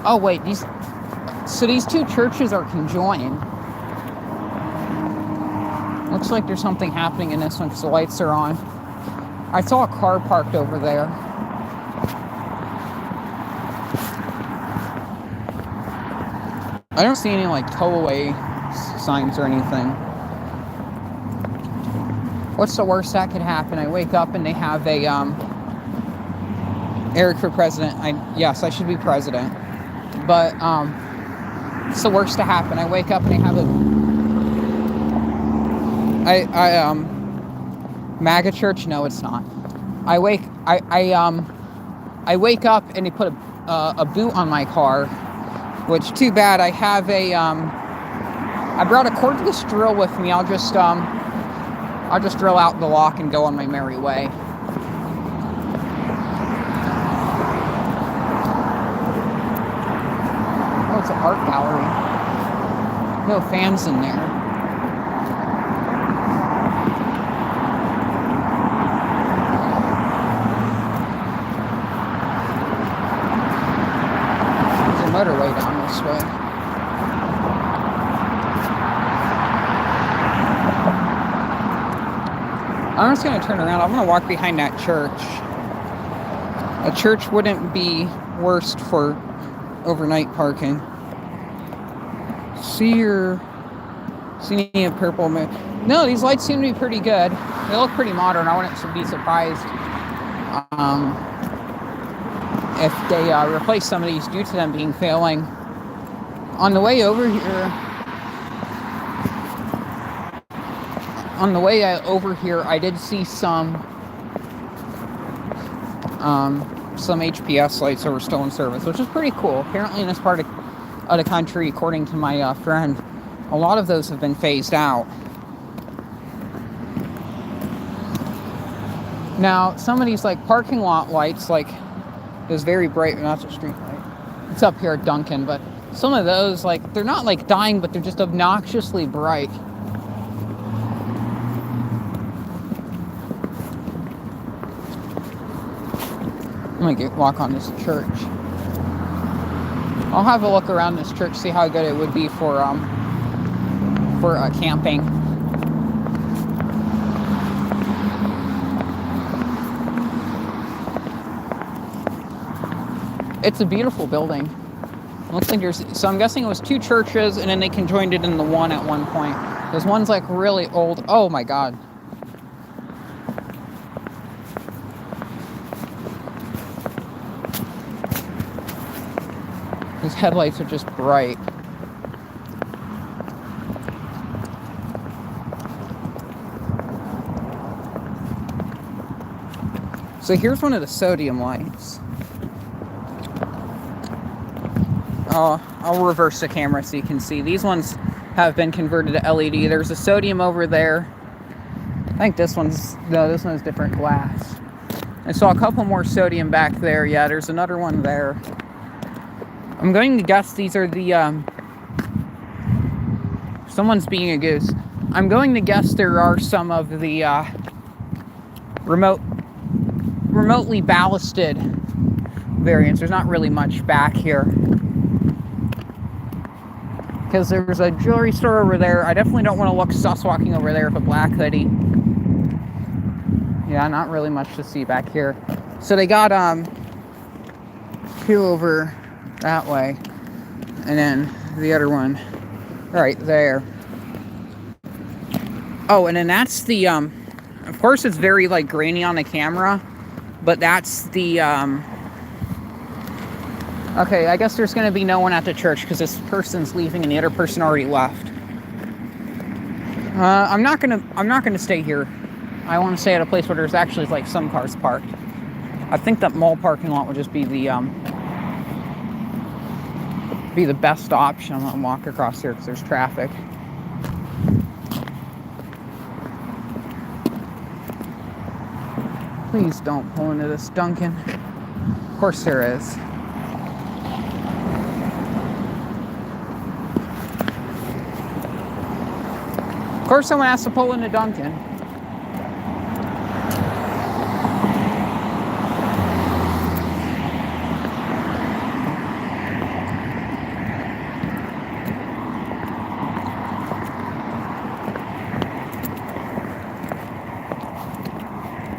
Oh wait, these two churches are conjoined. Looks like there's something happening in this one because the lights are on. I saw a car parked over there. I don't see any like tow away signs or anything. What's the worst that could happen? I wake up and they have a Eric for president. Yes, I should be president. But it's the worst to happen. I wake up and they have MAGA church? No, it's not. I wake up and they put a boot on my car, which too bad. I have I brought a cordless drill with me. I'll just drill out the lock and go on my merry way. Oh, it's an art gallery. No fans in there. Motorway down this way. I'm just going to turn around. I'm going to walk behind that church. A church wouldn't be worst for overnight parking. See any purple? No, these lights seem to be pretty good. They look pretty modern. I wouldn't be surprised if they replace some of these due to them being failing. On the way over here, I did see some HPS lights that were still in service, which is pretty cool. Apparently in this part of the country, according to my friend, a lot of those have been phased out. Now, some of these like parking lot lights, like those very bright, not a street light. It's up here at Duncan, but some of those, like, they're not like dying, but they're just obnoxiously bright. I'm gonna walk on this church. I'll have a look around this church, see how good it would be for camping. It's a beautiful building. Looks like so I'm guessing it was two churches and then they conjoined it into one at one point. This one's like really old. Oh my God. These headlights are just bright. So here's one of the sodium lights. I'll reverse the camera so you can see. These ones have been converted to LED. There's a sodium over there. I think this one is different glass. I saw a couple more sodium back there. Yeah, there's another one there. I'm going to guess these are the, someone's being a goose. I'm going to guess there are some of the, remotely ballasted variants. There's not really much back here. Because there's a jewelry store over there. I definitely don't want to look sus walking over there with a black hoodie. Yeah, not really much to see back here. So they got two over that way, and then the other one right there. Oh, and then that's the of course it's very like grainy on the camera, but that's the okay, I guess there's going to be no one at the church because this person's leaving and the other person already left. I'm not gonna stay here. I want to stay at a place where there's actually like some cars parked. I think that mall parking lot would just be the best option. I'm gonna walk across here because there's traffic. Please don't pull into this Duncan. Of course there is. Of course someone has to pull into Duncan.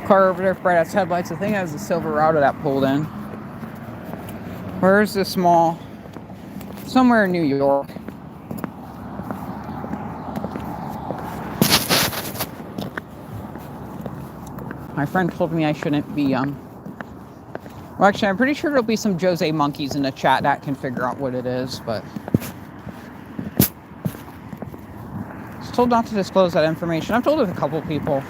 car over there, bright ass headlights. I think it was a Silverado that pulled in. Where's this mall? Somewhere in New York. My friend told me I shouldn't be, well, actually, I'm pretty sure there'll be some Jose monkeys in the chat that can figure out what it is, but I was told not to disclose that information. I've told it to a couple people.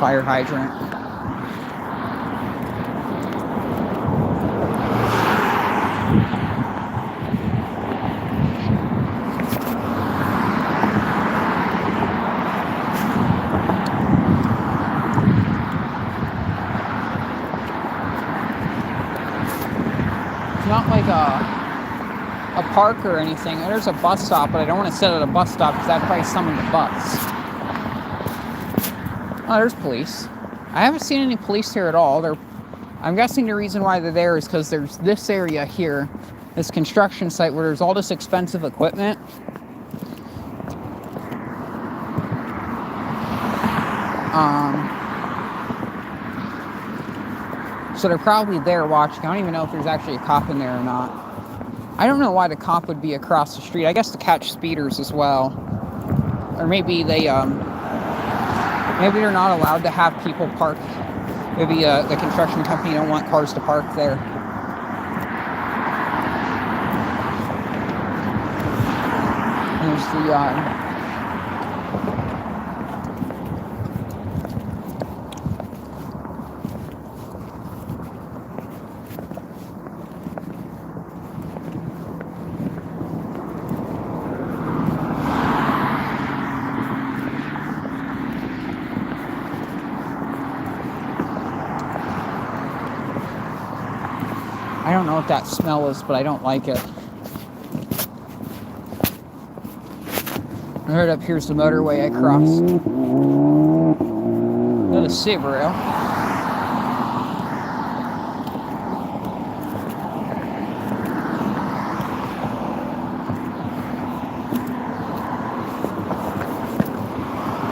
Fire hydrant. It's not like a park or anything. There's a bus stop, but I don't want to sit at a bus stop because that'd probably summon the bus. Oh, there's police. I haven't seen any police here at all. I'm guessing the reason why they're there is because there's this area here, this construction site where there's all this expensive equipment. So they're probably there watching. I don't even know if there's actually a cop in there or not. I don't know why the cop would be across the street. I guess to catch speeders as well. Or maybe they, maybe they're not allowed to have people park. Maybe the construction company don't want cars to park there. There's the, I don't know what that smell is, but I don't like it. Right up here's the motorway I crossed. Got a Subaru.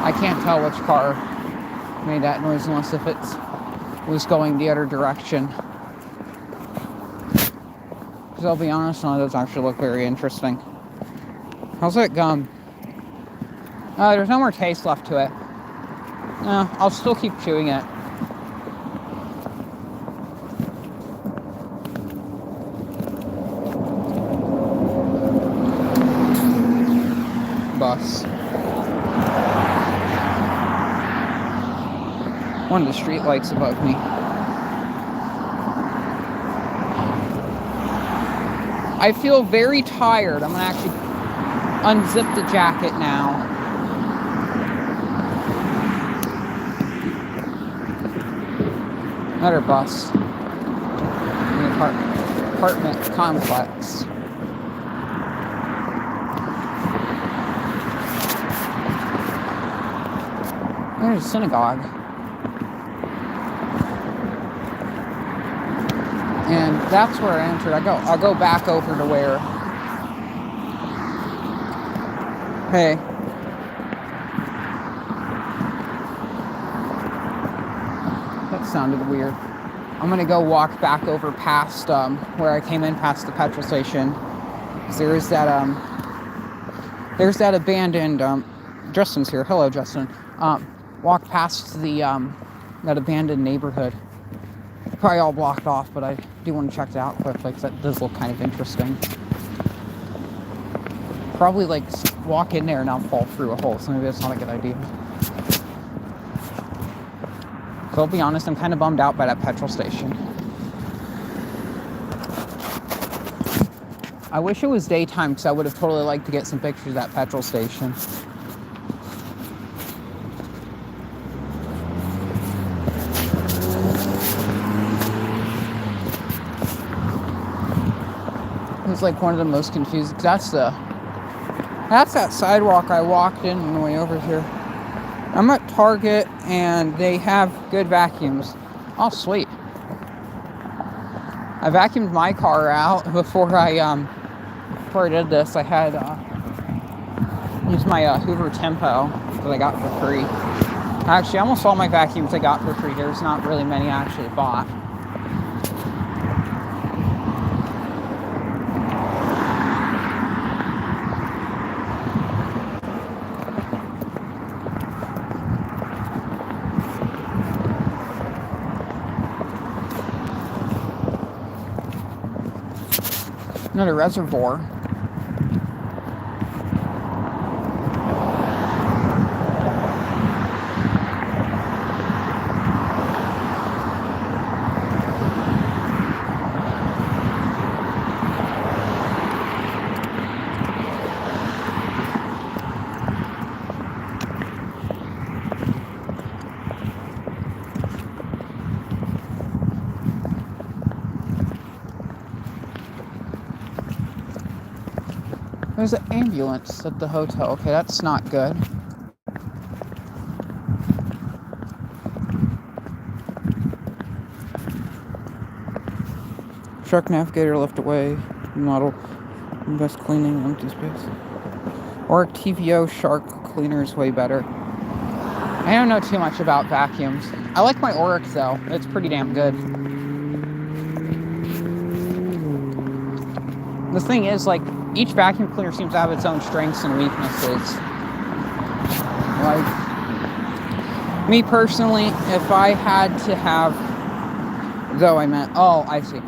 I can't tell which car made that noise unless if it was going the other direction. Because I'll be honest, none of those actually look very interesting. How's that gum? There's no more taste left to it. No, I'll still keep chewing it. Bus. One of the street lights above me. I feel very tired. I'm gonna actually unzip the jacket now. Another bus. In the apartment complex. There's a synagogue. And that's where I entered. I'll go back over to where. Hey. That sounded weird. I'm gonna go walk back over past where I came in past the petrol station. 'Cause there's that abandoned Justin's here. Hello, Justin. Walk past the that abandoned neighborhood. Probably all blocked off, but I do want to check it out quickly because that does look kind of interesting. Probably like walk in there and I'll fall through a hole, so maybe that's not a good idea. So I'll be honest, I'm kind of bummed out by that petrol station. I wish it was daytime because I would have totally liked to get some pictures of that petrol station. It's like one of the most confusing. That's that sidewalk I walked in on the way over here. I'm at Target and they have good vacuums. Oh, sweet. I vacuumed my car out before I before I did this, I had used my Hoover Tempo that I got for free. Actually, almost all my vacuums I got for free. There's not really many I actually bought. Another reservoir. There's an ambulance at the hotel. Okay, that's not good. Shark navigator left away. Model. Best cleaning empty space. Or TVO shark cleaner is way better. I don't know too much about vacuums. I like my Oryx though. It's pretty damn good. The thing is, like, each vacuum cleaner seems to have its own strengths and weaknesses. Like, me personally, if I had to have, I see.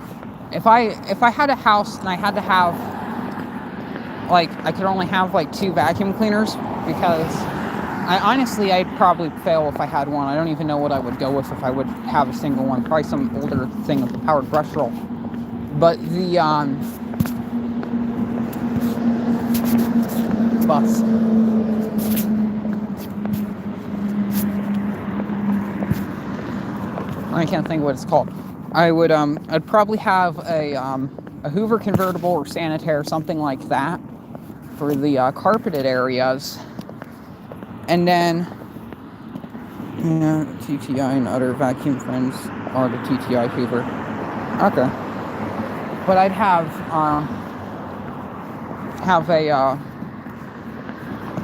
If I had a house and I had to have, like, I could only have like 2 vacuum cleaners, because I'd probably fail if I had one. I don't even know what I would go with if I would have a single one. Probably some older thing with the powered brush roll. But the bus. I can't think of what it's called. I'd probably have a Hoover convertible or Sanitaire, something like that, for the carpeted areas. And then, TTI and other vacuum friends are the TTI Hoover. Okay. But I'd have a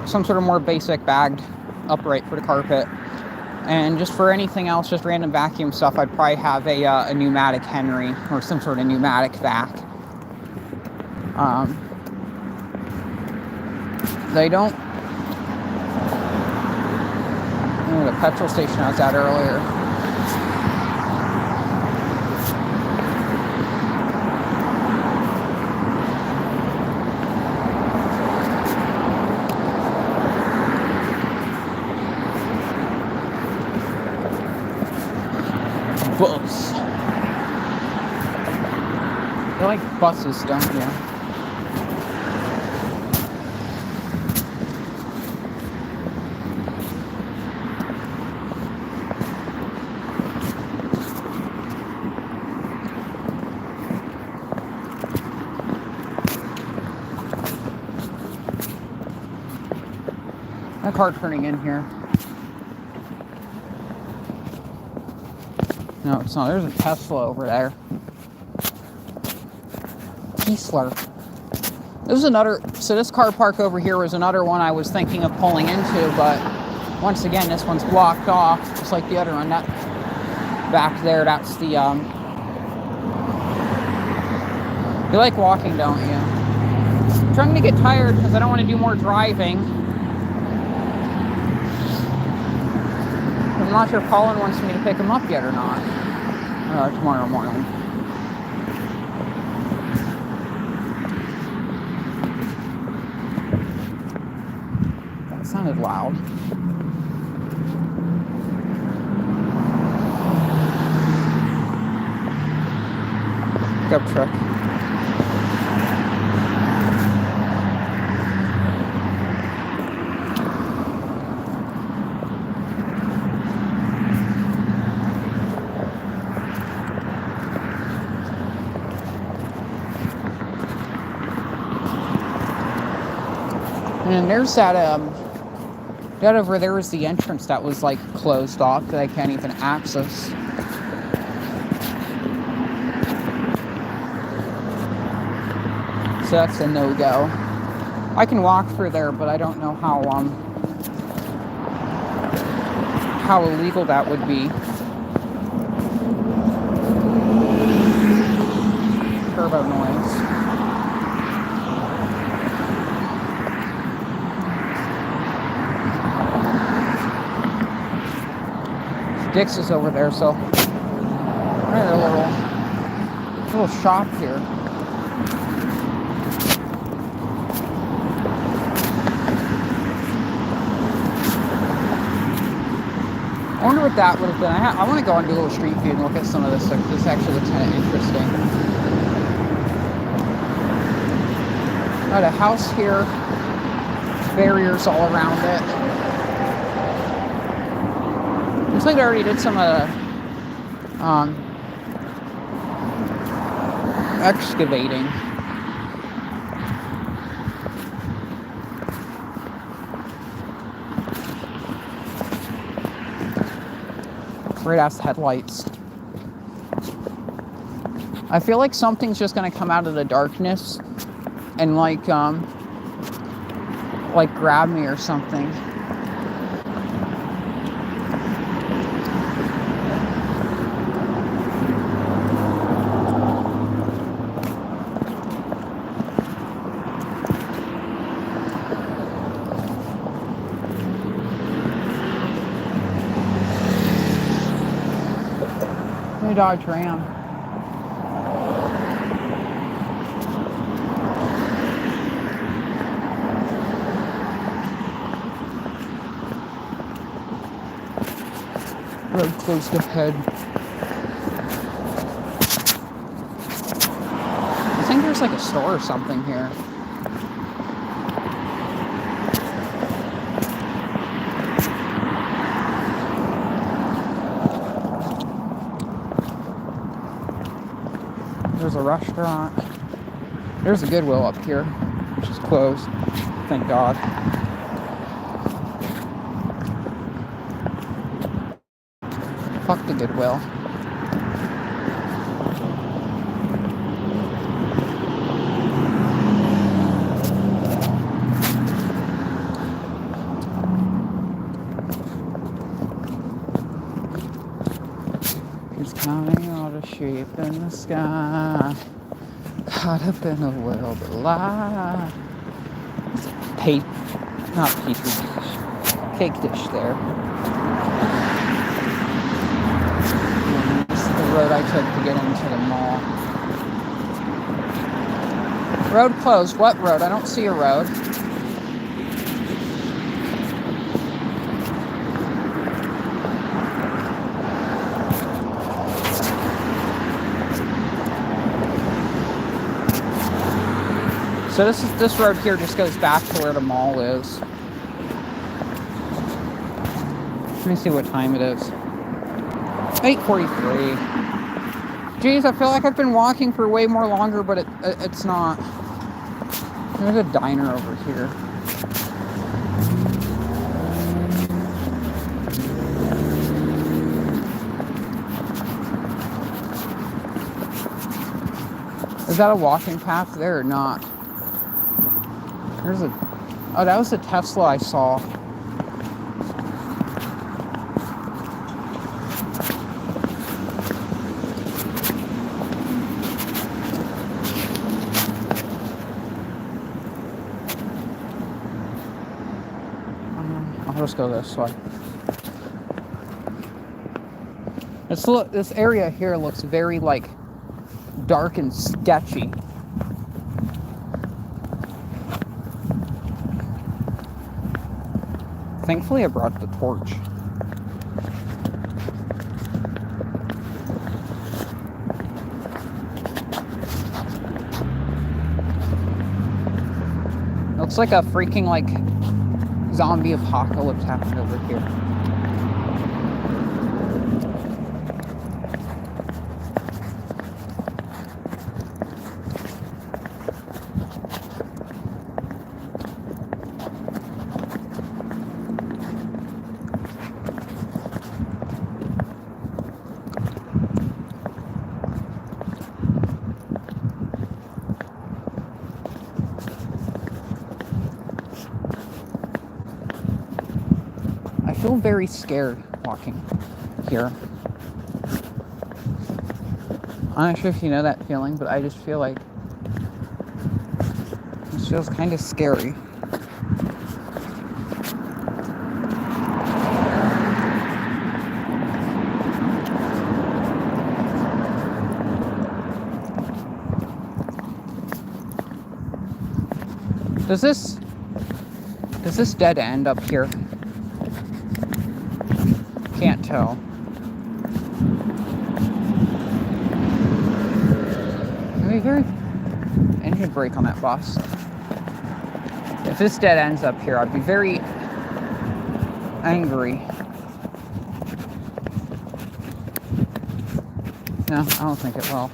some sort of more basic bagged upright for the carpet. And just for anything else, just random vacuum stuff, I'd probably have a pneumatic Henry or some sort of pneumatic vac. They don't... the petrol station I was at earlier. Bus. You like buses, don't you? That car turning in here. No, it's not. There's a Tesla over there. Tesla. This car park over here was another one I was thinking of pulling into, but once again, this one's blocked off, just like the other one. That back there, that's the, you like walking, don't you? I'm trying to get tired because I don't want to do more driving. I'm not sure if Colin wants me to pick him up yet or not. Tomorrow morning. That sounded loud. Pickup truck. And there's that over there is the entrance that was like closed off that I can't even access. So that's a no-go. I can walk through there, but I don't know how illegal that would be. Turbo noise. Dick's is over there, so we're at a little shop here. I wonder what that would have been. I want to go and do a little street view and look at some of this stuff. This actually looks kind of interesting. Got a house here. Barriers all around it. Looks like they already did some excavating. Great ass headlights. I feel like something's just gonna come out of the darkness and like grab me or something. Dodge Ram. Road closed ahead. I think there's like a store or something here. There's a restaurant. There's a Goodwill up here, which is closed. Thank God. Fuck the Goodwill. It's coming out of shape in the sky. Caught up in a world of lies. Not petri dish. Cake dish there. And this is the road I took to get into the mall. Road closed. What road? I don't see a road. So this road here just goes back to where the mall is. Let me see what time it is. 8:43. Geez, I feel like I've been walking for way more longer, but it's not. There's a diner over here. Is that a walking path there or not? There's a... Oh, that was the Tesla I saw. I'll just go this way. This area here looks very, like, dark and sketchy. Thankfully, I brought the torch. Looks like a freaking, like, zombie apocalypse happened over here. feel very scared walking here. I'm not sure if you know that feeling, but I just feel like this feels kind of scary. Does this dead end up here? Can't tell. Maybe very engine brake on that bus. If this dead ends up here, I'd be very angry. No, I don't think it will.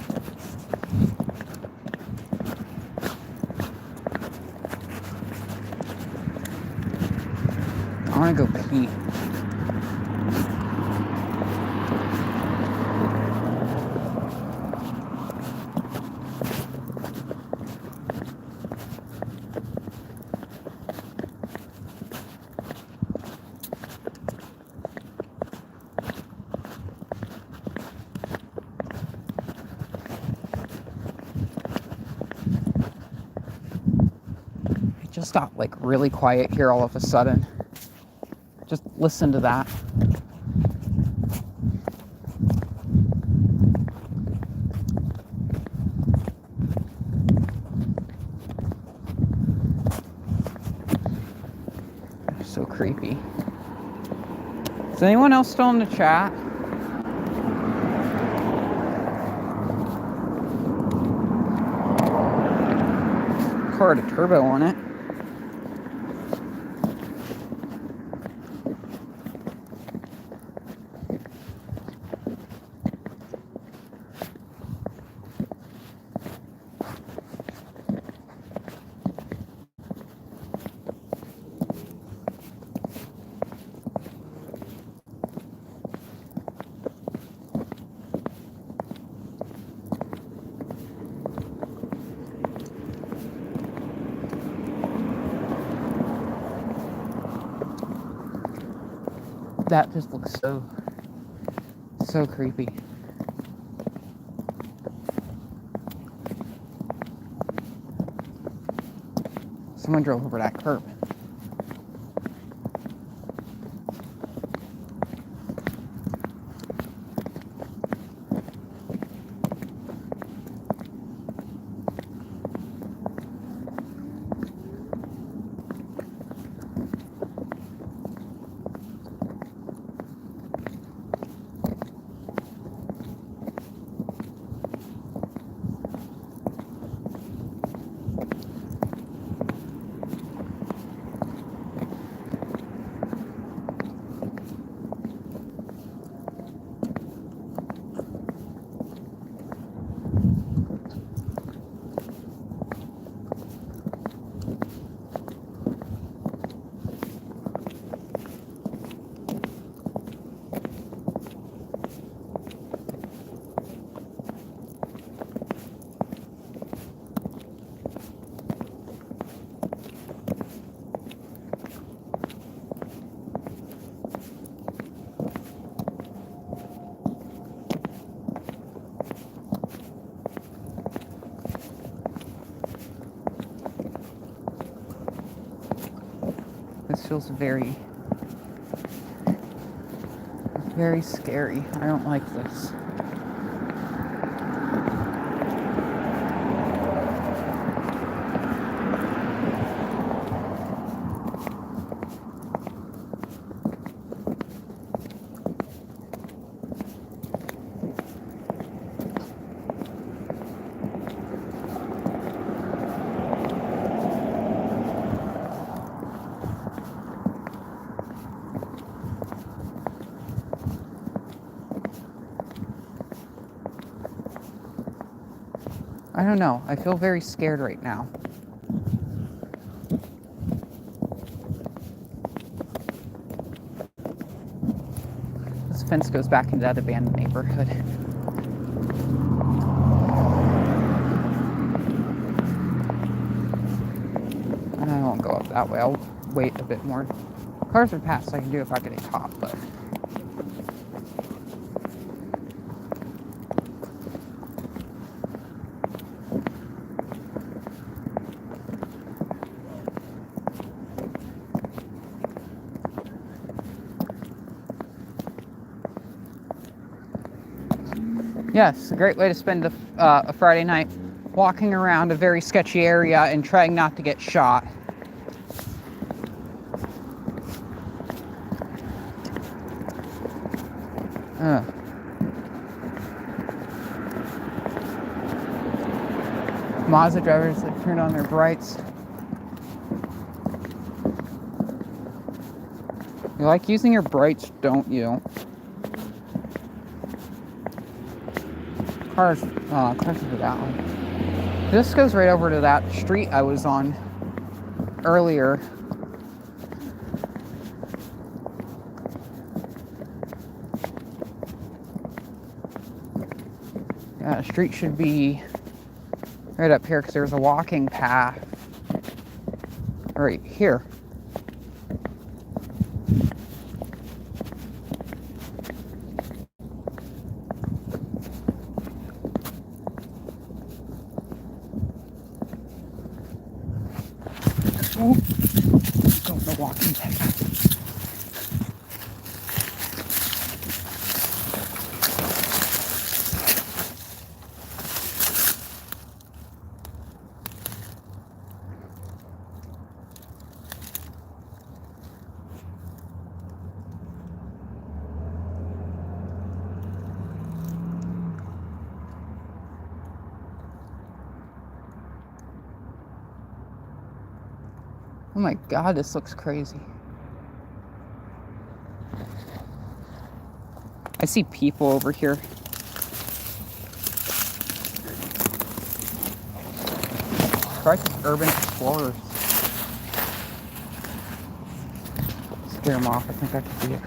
I want to go pee. It just got like really quiet here all of a sudden. Just listen to that. So creepy. Is anyone else still in the chat? Car had a turbo on it. That just looks so creepy. Someone drove over that curb. This feels very scary. I don't like this. I don't know. I feel very scared right now. This fence goes back into that abandoned neighborhood. I won't go up that way. I'll wait a bit more. Cars would pass, so I can do it if I get a cop, but. Yes, a great way to spend a Friday night, walking around a very sketchy area and trying not to get shot. Mazda drivers have turned on their brights. You like using your brights, don't you? Cars for that one. This goes right over to that street I was on earlier. Yeah, the street should be right up here because there's a walking path right here. Oh, go on the walking path. Oh my God, this looks crazy. I see people over here. Try some urban explorers. Scare them off. I think I can see it.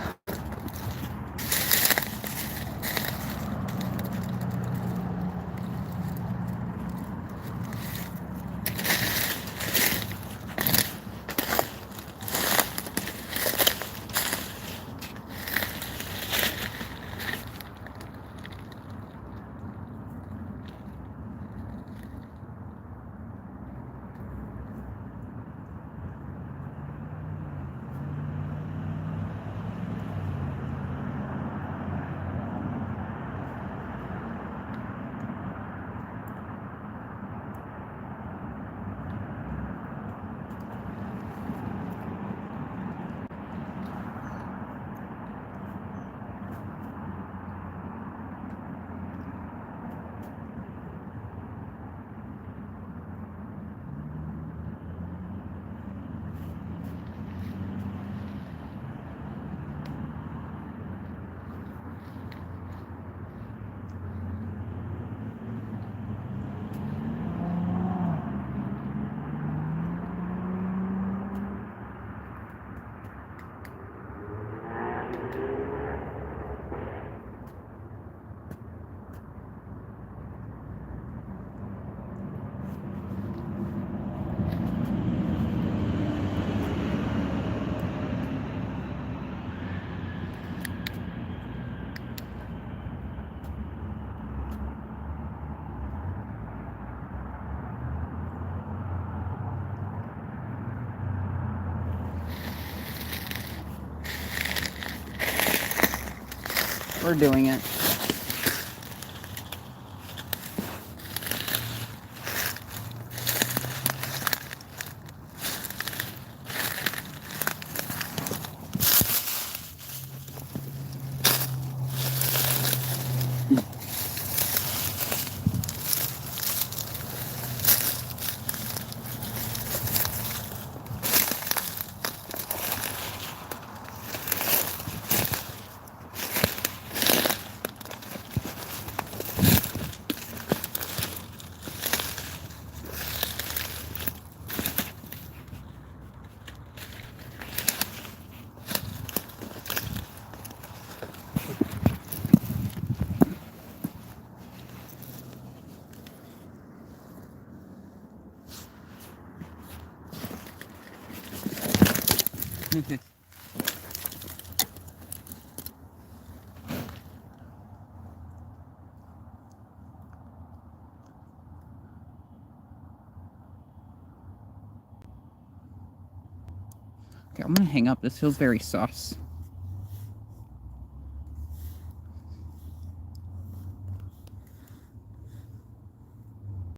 We're doing it. Okay, I'm gonna hang up. This feels very sus.